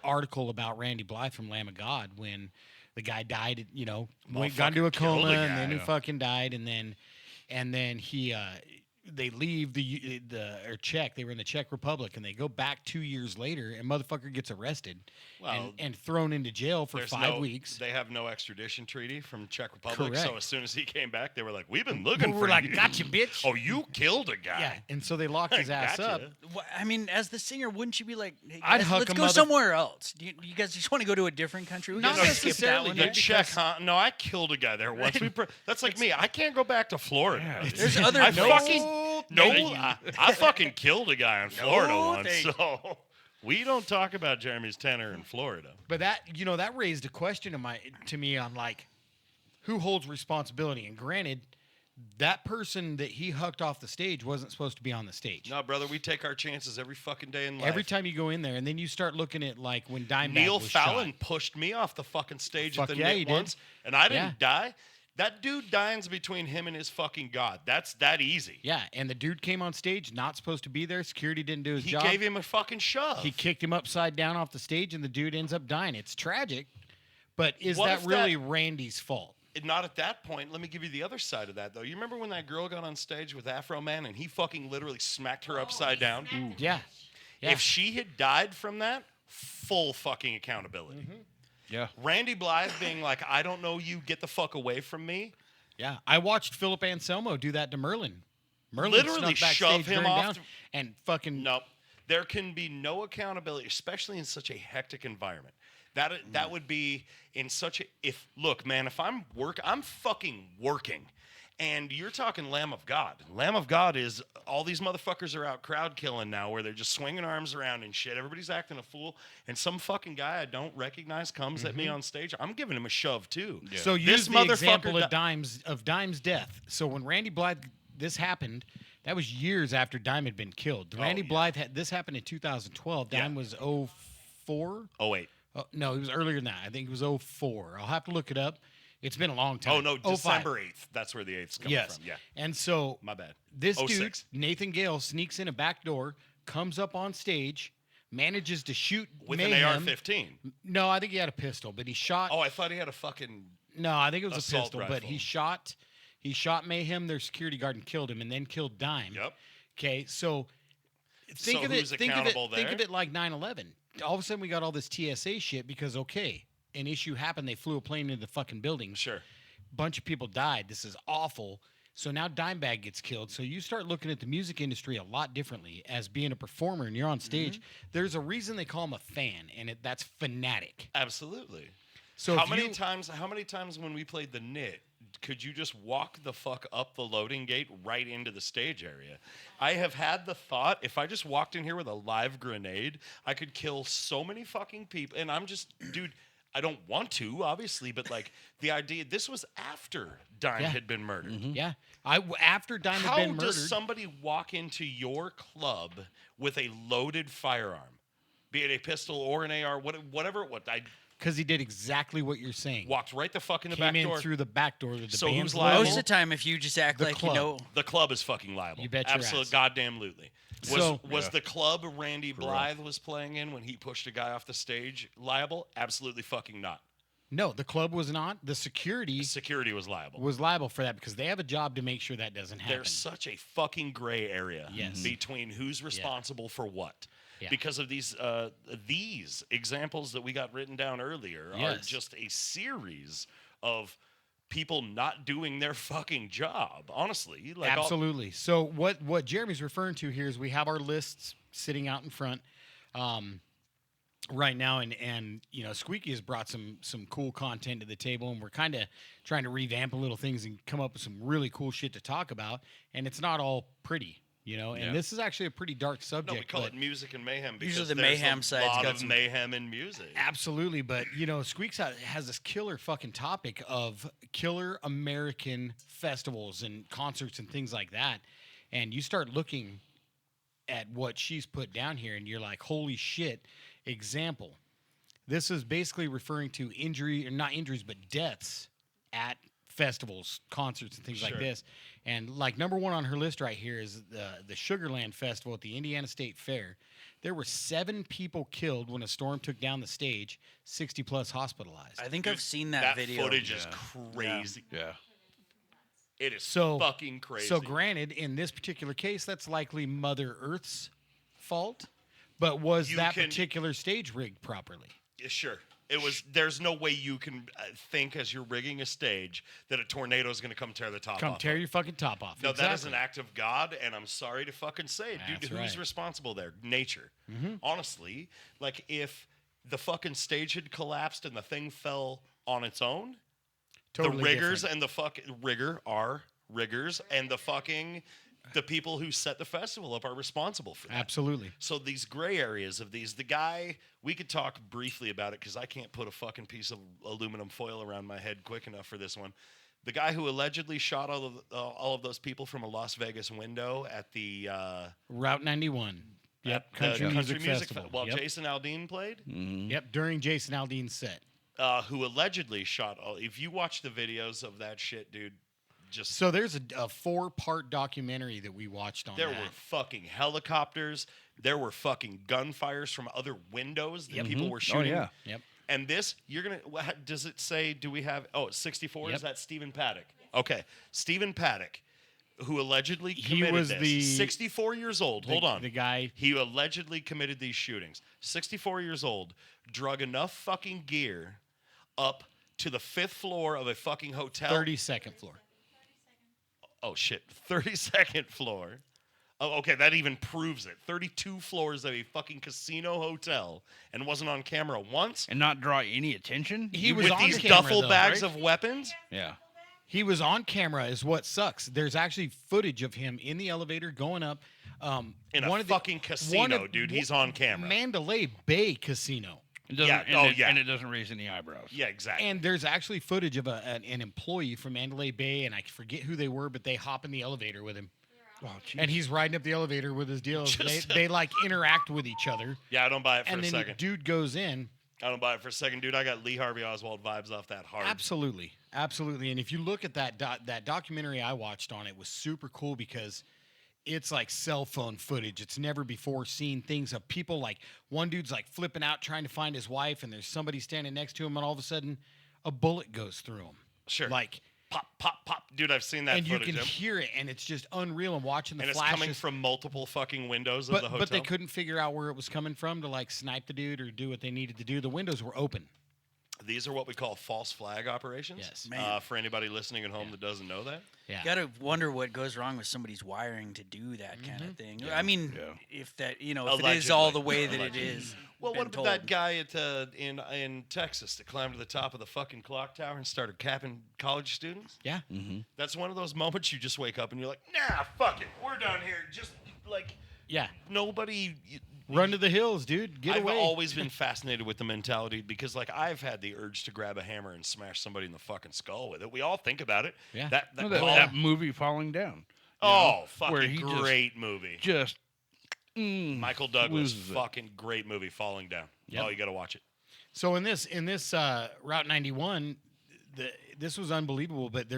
article about Randy Blythe from Lamb of God when the guy died. You know, got into a Motherfucker killed coma the and guy. then he Yeah. fucking died, and then he. They leave the Czech. They were in the Czech Republic, and they go back 2 years later, and motherfucker gets arrested Well, and thrown into jail for There's 5 weeks. They have no extradition treaty from Czech Republic. Correct. So as soon as he came back, they were like, "We've been looking We're for like, you." "Gotcha, bitch." Oh, you killed a guy. Yeah, and so they locked his ass Gotcha. up. Well, I mean, as the singer, wouldn't you be like, hey, I'd guys, huck let's a go mother- somewhere else? Do you guys just want to go to a different country? We Not can skip that necessarily, one. The dude. Czech, because- huh? No, I killed a guy there once. That's like me. I can't go back to Florida. Yeah, There's other I places. fucking I fucking killed a guy in Florida No, once. thank you. So we don't talk about Jeremy's tenor in Florida. But that raised a question to me on like who holds responsibility. And granted, that person that he hucked off the stage wasn't supposed to be on the stage. No, brother, we take our chances every fucking day in life. Every time you go in there, and then you start looking at like when Dimebag Neil was Fallon shot. pushed me off the fucking stage Fuck at the yeah, Knit he did. once, and I didn't Yeah. die. That dude dines between him and his fucking God. That's that easy. Yeah, and the dude came on stage, not supposed to be there. Security didn't do his He job. gave him a fucking shove. He kicked him upside down off the stage, and the dude ends up dying. It's tragic, but is What that if really Randy's fault? Not at that point. Let me give you the other side of that, though. You remember when that girl got on stage with Afro Man and he fucking literally smacked her upside down? Yeah. Yeah. If she had died from that, full fucking accountability. Mm-hmm. Yeah. Randy Blythe being like, I don't know you, get the fuck away from me. Yeah, I watched Philip Anselmo do that to Merlin. Merlin Literally snuck shove backstage him during off down the- and fucking No, there can be no accountability, especially in such a hectic environment. That would be in such a look, man. If I'm fucking working, And you're talking Lamb of God. Lamb of God is all these motherfuckers are out crowd killing now where they're just swinging arms around and shit. Everybody's acting a fool. And some fucking guy I don't recognize comes at me on stage. I'm giving him a shove too. Yeah. So This use the example motherfucker of Dime's death. So when Randy Blythe, this happened, that was years after Dime had been killed. Randy yeah. Blythe this happened in 2012. Dime Yeah. was 04. Oh, wait. No, it was earlier than that. I think it was 04. I'll have to look it up. It's been a long time. Oh, no, 05. December 8th. That's where the 8th's coming Yes. from. Yeah. And so My bad. this dude, 06. Nathan Gale, sneaks in a back door, comes up on stage, manages to shoot With Mayhem. an AR-15. No, I think he had a pistol, but he shot. Oh, I thought he had a fucking... No, I think it was a assault pistol, but rifle. he shot Mayhem, their security guard, and killed him, and then killed Dime. Yep. Okay, so think So of it. who's Think of it. accountable Think of there? it like 9/11. All of a sudden, we got all this TSA shit because an issue happened. They flew a plane into the fucking building. Sure. Bunch of people died. This is awful. So now Dimebag gets killed. So you start looking at the music industry a lot differently as being a performer and you're on stage. There's a reason they call him a fan, and that's fanatic. Absolutely. So how if many you- times when we played the Knit could you just walk the fuck up the loading gate right into the stage area? I have had the thought, if I just walked in here with a live grenade, I could kill so many fucking people. And I'm just, dude, I don't want to, obviously, but like the idea, this was after Dime Yeah. had been murdered. Yeah, after Dime had How been murdered. does somebody walk into your club with a loaded firearm, be it a pistol or an AR, whatever it was? I Because he did exactly what you're saying. walked right the fuck in the Came back in door. through the back door. That the So band's who's liable? Most of the time, if you just act The like club. you know, The club is fucking liable. You bet your Absolutely, ass. goddamn lutely. So- Was Yeah. the club Randy real. Blythe was playing in when he pushed a guy off the stage liable? Absolutely fucking not. No, the club was not. The security Security was liable. was liable for that because they have a job to make sure that doesn't happen. There's such a fucking gray area Yes. between who's responsible for what. Yeah. Because of these examples that we got written down earlier are Yes. just a series of people not doing their fucking job. Honestly, like Absolutely. So what Jeremy's referring to here is we have our lists sitting out in front right now, and you know Squeaky has brought some cool content to the table, and we're kind of trying to revamp a little things and come up with some really cool shit to talk about. And it's not all pretty, you know. And Yeah. this is actually a pretty dark No, subject. we call but it music and mayhem because Usually the there's mayhem a side's lot got of some- mayhem in music. Absolutely, but you know, Squeaks has this killer fucking topic of killer American festivals and concerts and things like that. And you start looking at what she's put down here, and you're like, holy shit. Example. This is basically referring to injury, or not injuries, but deaths at festivals, concerts, and things like Sure. this. And like number one on her list right here is the Sugarland Festival at the Indiana State Fair. There were 7 people killed when a storm took down the stage, 60 plus hospitalized. I think Dude, I've seen that video. footage is Yeah. crazy. Yeah. It is So- fucking crazy. So granted, in this particular case, that's likely Mother Earth's fault. But was You that can- particular stage rigged properly? Yeah, sure. It was. There's no way you can think as you're rigging a stage that a tornado is going to come tear the top Come off. tear of it. your fucking top off. No, that is an Exactly. act of God, and I'm sorry to fucking say it, dude. That's Who's right. responsible there? Nature. Mm-hmm. Honestly, like if the fucking stage had collapsed and the thing fell on its own, Totally the riggers different. and the fucking riggers and the people who set the festival up are responsible for that. Absolutely. So these gray areas of these, the guy, we could talk briefly about it because I can't put a fucking piece of aluminum foil around my head quick enough for this one. The guy who allegedly shot all of those people from a Las Vegas window at the Route 91. Yep. at the Country Music Festival. while Yep. Jason Aldean played, Yep. During Jason Aldean's set. who allegedly shot all. If you watch the videos of that shit, dude, just So there's a 4-part documentary that we watched on there that. were fucking helicopters. There were fucking gunfires from other windows that people were shooting. yeah. Yep. And this, you're going to, does it say, do we have, it's 64? Yep. Is that Stephen Paddock? Okay. Stephen Paddock, who allegedly He committed was this. the- 64 years old. Hold on. The guy. He allegedly committed these shootings. 64 years old, drug enough fucking gear up to the 5th floor of a fucking hotel. 32nd floor. Oh, shit. 32nd floor. Oh, okay, that even proves it. 32 floors of a fucking casino hotel and wasn't on camera once. And not draw any attention? He was with on these camera, duffel though, bags right? of weapons. Yeah. He was on camera, is what sucks. There's actually footage of him in the elevator going up. In a one of fucking casino, dude. He's on camera. Mandalay Bay Casino. It doesn't, Yeah, and it doesn't raise any eyebrows. Yeah, exactly. And there's actually footage of an employee from Mandalay Bay, and I forget who they were, but they hop in the elevator with him. Oh, And he's riding up the elevator with his deals. They like interact with each other. Yeah, I don't buy it for And a then second. dude goes in. I don't buy it for a second, dude. I got Lee Harvey Oswald vibes off that hard. Absolutely. And if you look at that documentary I watched on it was super cool because it's like cell phone footage. It's never before seen things of people like one dude's like flipping out trying to find his wife, and there's somebody standing next to him, and all of a sudden a bullet goes through him. Sure. Like Pop, pop, pop. Dude, I've seen that and footage. you can hear it, and it's just unreal. And watching the and it's flashes. coming from multiple fucking windows of the hotel. But they couldn't figure out where it was coming from to like snipe the dude or do what they needed to do. The windows were open. These are what we call false flag operations. Yes. Man. For anybody listening at home that doesn't know that. Yeah. You gotta wonder what goes wrong with somebody's wiring to do that kind of thing. I mean, if that, if it is all the way that it is. Well, been what about told. that guy at in Texas that climbed to the top of the fucking clock tower and started capping college students? Yeah. That's one of those moments you just wake up and you're like, nah, fuck it, we're done here. Just like Yeah. nobody. Run to the hills, dude. Get I've away. always been fascinated with the mentality because, like, I've had the urge to grab a hammer and smash somebody in the fucking skull with it. We all think about it. Yeah. That movie Falling Down. Oh, where fucking he great movie. Just Michael Douglas, loses it. fucking great movie, Falling Down. Yep. Oh, you got to watch it. So in this Route 91, this was unbelievable. But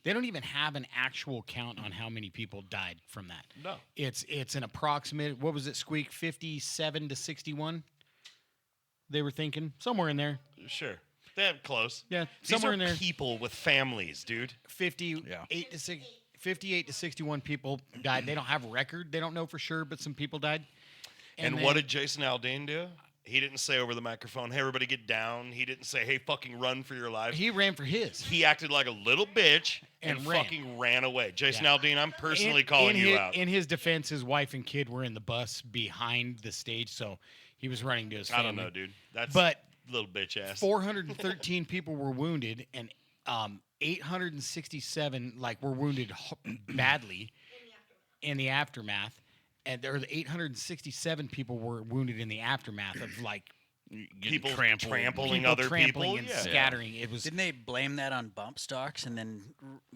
they don't even have an actual count on how many people died from that. No. It's an approximate. What was it, Squeak? 57 to 61. They were thinking somewhere in there. Sure. They're close. Yeah, These somewhere are in there. people with families, dude. 58 to 61 people died. They don't have a record. They don't know for sure, but some people died. And then- what did Jason Aldean do? He didn't say over the microphone, hey, everybody get down. He didn't say, hey, fucking run for your life. He ran for his. He acted like a little bitch and ran. fucking ran away. Jason Yeah. Aldean, I'm personally calling you out. In his defense, his wife and kid were in the bus behind the stage, so he was running to his I family. don't know, dude. That's But little bitch ass. 413 people were wounded, and 867 were wounded badly in the aftermath. And there were 867 people were wounded in the aftermath of People trampled. trampling people other trampling people. and Yeah. scattering. It was Didn't they blame that on bump stocks and then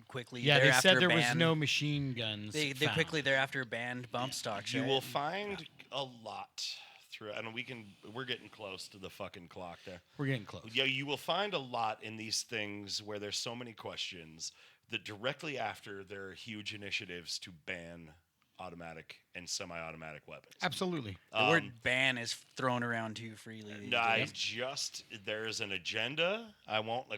quickly yeah. They thereafter said there was banned- no machine guns. They found. quickly thereafter banned bump stocks. You right? will find a lot through, and we're getting close to the fucking clock there. We're getting close. Yeah, you will find a lot in these things where there's so many questions that directly after there are huge initiatives to ban automatic and semi-automatic weapons. Absolutely. The word ban is thrown around too freely. these days. There's an agenda. I won't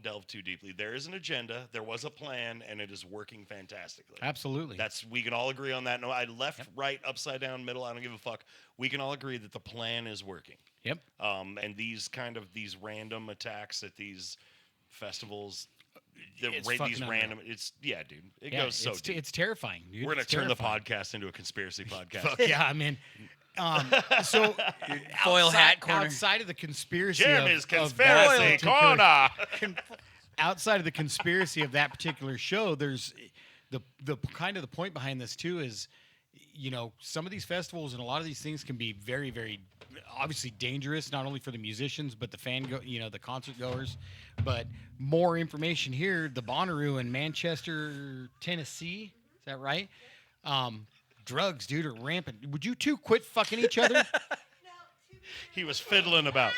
delve too deeply. There is an agenda. There was a plan, and it is working fantastically. Absolutely. We can all agree on that. No, left, right, upside down, middle. I don't give a fuck. We can all agree that the plan is working. Yep. And these random attacks at these festivals, It's fucking unreal. dude. It goes so deep. It's terrifying, dude. We're gonna It's turn terrifying. the podcast into a conspiracy podcast. Fuck yeah, I'm in. So Foil hat corner. outside of the conspiracy Jeremy's of that conspiracy particular- corner. outside of the conspiracy of that particular show, there's the kind of the point behind this too is, some of these festivals and a lot of these things can be very, very obviously dangerous, not only for the musicians but the concert goers. But more information here: the Bonnaroo in Manchester, Tennessee. Is that right? Drugs, dude, are rampant. Would you two quit fucking each other? He was fiddling about.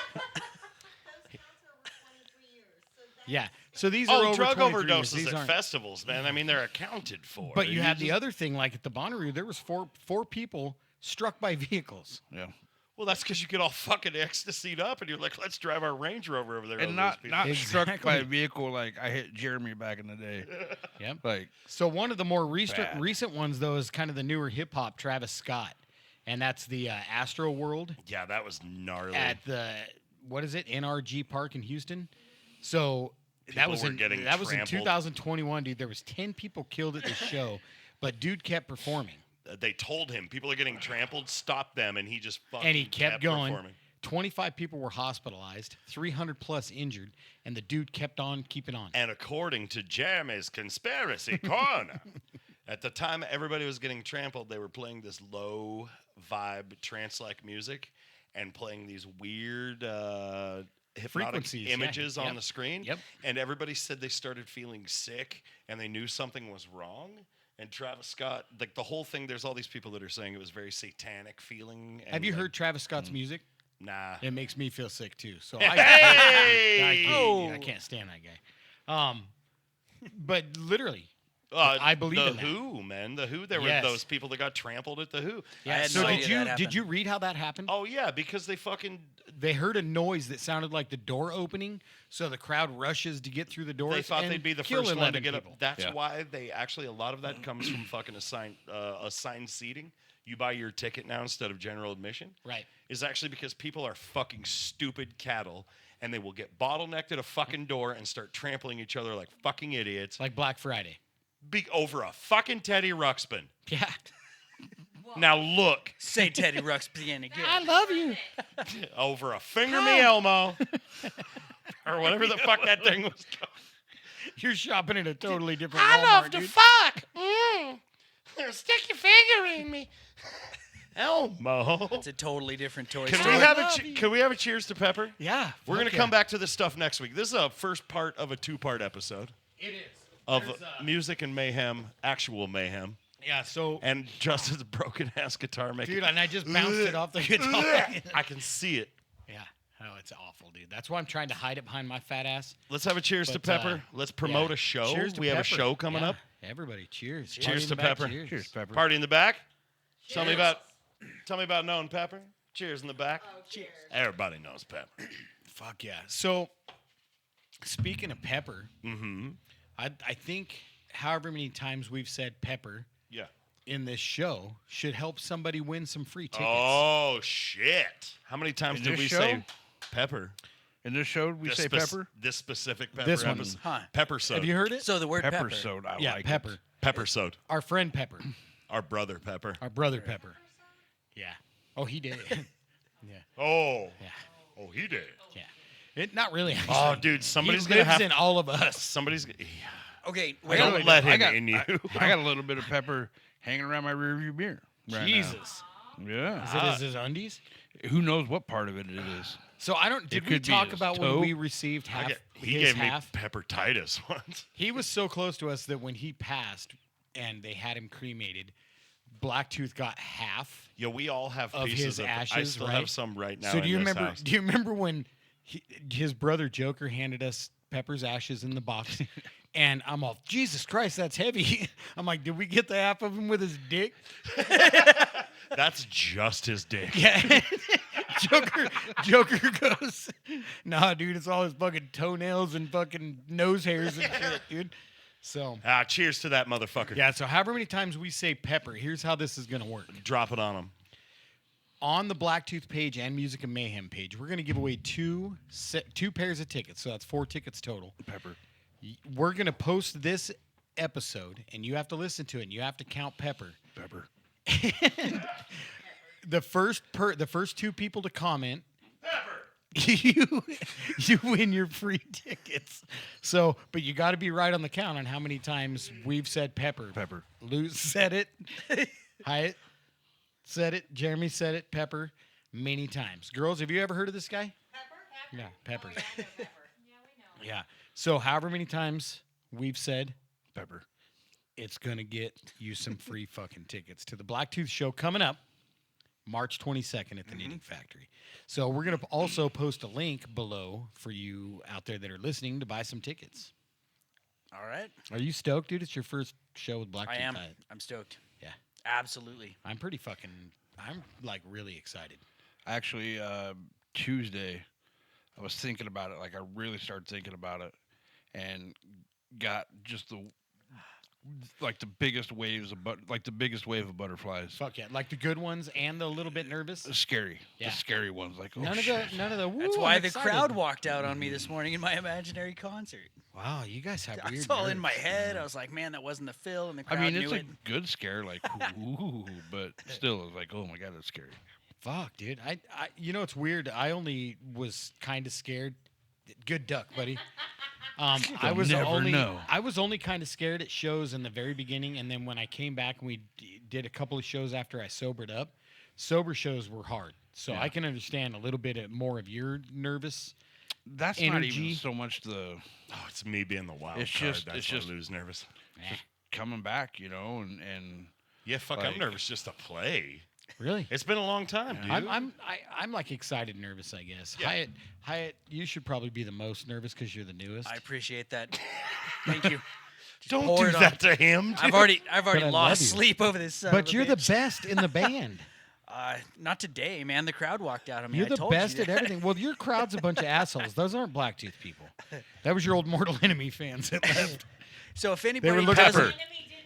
Yeah. So these are over Drug 23 years. overdoses These at aren't- festivals, man. I mean, they're accounted for. But you had the other thing, like at the Bonnaroo, there was four people struck by vehicles. Yeah. Well, that's because you get all fucking ecstasied up, and you're like, let's drive our Range Rover over there. And over not those people. struck by Exactly. a vehicle like I hit Jeremy back in the day. Yep. Like So one of the more Bad. recent ones, though, is kind of the newer hip hop Travis Scott, and that's the Astro World Yeah, that was gnarly. at the NRG Park in Houston. So that People was were in getting 2021, dude. There was 10 people killed at this show, but dude kept performing. They told him people are getting trampled, stop them, and he just fucking And he kept going. performing. 25 people were hospitalized, 300 plus injured, and the dude kept on keeping on. And according to Jeremy's conspiracy corner, at the time everybody was getting trampled, they were playing this low vibe trance-like music and playing these weird hypnotic Frequencies, yeah. images on Yep. the screen. Yep. And everybody said they started feeling sick and they knew something was wrong. And Travis Scott, like the whole thing, there's all these people that are saying it was very satanic feeling. Have you heard Travis Scott's music? Nah. It makes me feel sick too. So Hey! I can't stand that guy. But literally, Uh, I believe the in that. Who, man. The Who. There Yes. were those people that got trampled at the Who. I had So no did idea you that did happened. you read how that happened? Oh yeah, because they fucking They heard a noise that sounded like the door opening, so the crowd rushes to get through the door. they thought they'd be the first one to get up. That's Yeah. why they actually a lot of that comes from fucking assigned seating. You buy your ticket now instead of general admission. Right. Is actually because people are fucking stupid cattle and they will get bottlenecked at a fucking door and start trampling each other like fucking idiots Like Black Friday. over a fucking Teddy Ruxpin. Yeah. Now look, Say Teddy Ruxpin again. love you. over a Finger Me Elmo or whatever the fuck that thing was called. You're shopping at a totally different Walmart, dude. fuck. Stick your finger in me. Elmo. It's a totally different Toy Can Story. we have can we have a cheers to Pepper? Yeah. We're gonna fuck come yeah. back to this stuff next week. This is a first part of a 2-part episode It is. of There's, music and mayhem, actual mayhem, Yeah, so and Justin's broken ass guitar making. dude, and I just bounced it off the guitar. I can see it. Yeah. Oh, it's awful, dude. That's why I'm trying to hide it behind my fat ass. Let's have a cheers to But, Pepper. Let's promote yeah. a show. Cheers to We have a Pepper. show coming Yeah. up. Everybody, cheers. Cheers Party in to the back, Pepper. Cheers. Cheers, Pepper. Party in the back. Tell me about knowing Pepper. Cheers in the back. Cheers. Everybody knows Pepper. Fuck yeah. So, speaking of pepper, Mm-hmm. I think however many times we've said pepper Yeah. in this show should help somebody win some free tickets. Oh shit! How many times In did this we show? say Pepper? In this show, we This say pepper. This specific Pepper This one. episode. Huh. Pepper soda. Have you heard it? So the word Pepper pepper. soda. I yeah, like pepper. It. Pepper soda. Our friend Pepper. Our brother Pepper. Our brother Pepper. Yeah. Oh, he did. yeah. Oh. Yeah. Oh, he did. Yeah. It not really. Oh, actually. dude, He somebody's lives gonna have. in all of us. Somebody's. Okay, I wait. got a Don't little- let I him got- in you. I got a little bit of pepper hanging around my rearview mirror. Right Jesus. Now. Yeah. Is it his undies? Who knows what part of it is? So I don't. Did we could be talk his about when toe. we received half He his gave half? me Peppertitis once. He was so close to us that when he passed and they had him cremated, Blacktooth got half. Yeah, we all have Of pieces his of. I ashes, still right? have some right now. So in do you this remember? house. Do you remember when his brother Joker handed us Pepper's ashes in the box? And I'm all, Jesus Christ, that's heavy. I'm like, did we get the half of him with his dick? That's just his dick. Yeah. Joker goes, nah, dude, it's all his fucking toenails and fucking nose hairs and shit, dude. So, Cheers to that motherfucker. yeah, so however many times we say pepper, here's how this is going to work. Drop it on him. On the Blacktooth page and Music and Mayhem page, we're going to give away two pairs of tickets. So that's 4 tickets total. Pepper. We're going to post this episode, and you have to listen to it, and you have to count pepper. Pepper. The first 2 people to comment, you win your free tickets. So, but you got to be right on the count on how many times we've said pepper. Pepper. Lou said it. Hyatt said it. Jeremy said it. Pepper many times. Girls, have you ever heard of this guy? Pepper? Yeah, Pepper. Oh, yeah, I know Pepper. Yeah, we know. Yeah. So, however many times we've said Pepper. it's gonna get you some free fucking tickets to the Blacktooth show coming up March 22nd at the Knitting Factory. So we're gonna also post a link below for you out there that are listening to buy some tickets. All right. Are you stoked, dude? It's your first show with Blacktooth. I am. Hyatt. I'm stoked. Yeah. Absolutely. I'm like really excited. Actually, Tuesday, I was thinking about it. Like, I really started thinking about it, and got just the biggest waves of the biggest wave of butterflies. Fuck yeah. Like the good ones and the little bit nervous. Scary. Yeah. The scary ones. Like, oh None shit. of the That's woo, why I'm the excited. crowd walked out on me this morning in my imaginary concert. Wow, you guys have weird It's all in nerves. my head. I was like, man, that wasn't the fill, and the I crowd mean, knew it's it. a good scare, like, ooh, but still, it's like, oh my god, that's scary. Fuck, dude. You know, it's weird. I only was kind of scared. Good duck, buddy. I was never only know. I was only kind of scared at shows in the very beginning, and then when I came back and we did a couple of shows after I sobered up, sober shows were hard. So Yeah. I can understand a little bit more of your nervous. That's not Energy. even so much the Oh, it's me being the wild It's card. just- That's it's why just- I lose nervous. coming back, and Yeah, fuck, Like- I'm nervous just to play. Really? It's been a long time, Yeah. dude. I'm like excited, nervous. I guess. Yeah. Hyatt, you should probably be the most nervous because you're the newest. I appreciate that. Thank you. Just Don't pour do it on. that to him. I've dude. already I love lost you. sleep over this. Son but of a you're the bitch. best in the band. Not today, man. The crowd walked out on me. You're I the told you best at that. everything. Well, your crowd's a bunch of assholes. Those aren't Blacktooth people. That was your old Mortal Enemy fans that left. So if were anybody looking doesn't, Pepper.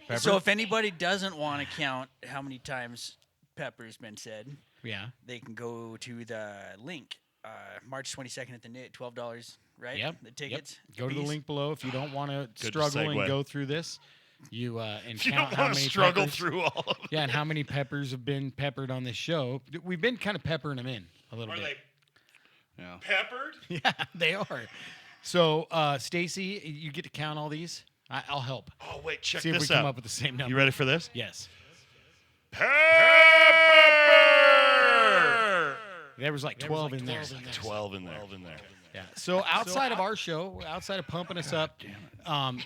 Pepper? so if anybody doesn't want to count how many times Pepper's been said, Yeah. they can go to the link. March 22nd at the NIT, $12, right? Yep. The tickets. Go to the Bees. link below if you don't want to Good struggle and segue. go through this. You and You count don't how want to many struggle peppers, through all of them. Yeah, and how many peppers have been peppered on this show. We've been kind of peppering them in a little Are bit. they yeah. peppered? Yeah, they are. So, Stacy, you get to count all these. I'll help. Oh, wait, check See if we this come out. up with the same number. You ready for this? Yes. Pepper! There was like 12 in there. 12 in there. Yeah. So outside of our show, outside of pumping us up,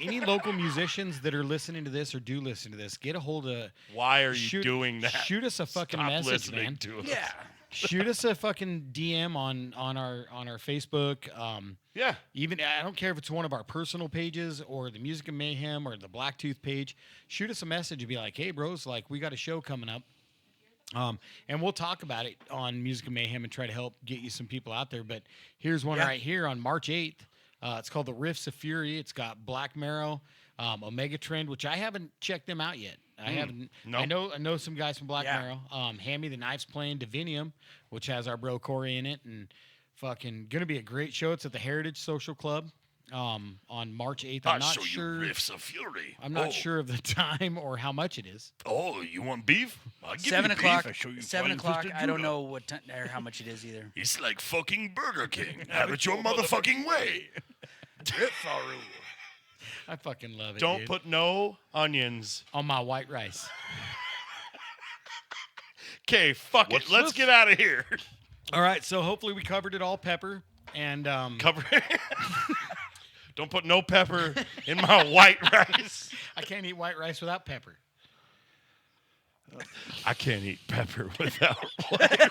any local musicians that are listening to this or do listen to this, get a hold of. Why are you shoot, doing that? Shoot us a fucking Stop message, listening man. to us. Yeah. Shoot us a fucking DM on our Facebook. Yeah. Even I don't care if it's one of our personal pages or the Music of Mayhem or the Blacktooth page. Shoot us a message and be like, "Hey, bros, like we got a show coming up." And we'll talk about it on Music of Mayhem and try to help get you some people out there. But here's one Yeah. right here on March 8th. It's called the Riffs of Fury. It's got Black Marrow, Omega Trend, which I haven't checked them out yet. I haven't. Nope. I know some guys from Black Yeah. Marrow. Hammy the Knife's playing Divinium, which has our bro Corey in it, and fucking gonna be a great show. It's at the Heritage Social Club on March 8th. I'm I'll not show sure. you riffs of fury. I'm not sure of the time or how much it is. Oh, you want beef? I'll give 7 you o'clock. beef. I show you 7 fine o'clock. fisted I don't judo. know what time or how much it is either. It's like fucking Burger King. Have it your motherfucking way. I fucking love it. Don't dude. put no onions. on my white rice. Okay, fuck it. Let's get out of here. All right, so hopefully we covered it all, Pepper, and Cover. Don't put no pepper in my white rice. I can't eat white rice without pepper. I can't eat pepper without white.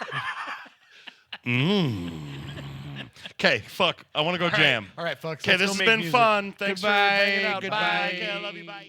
Okay, fuck. I want to go jam. All right, folks. Okay, let's this go has make been music. fun. Thanks Goodbye, for hanging out. goodbye. Bye. Okay, I love you. Bye.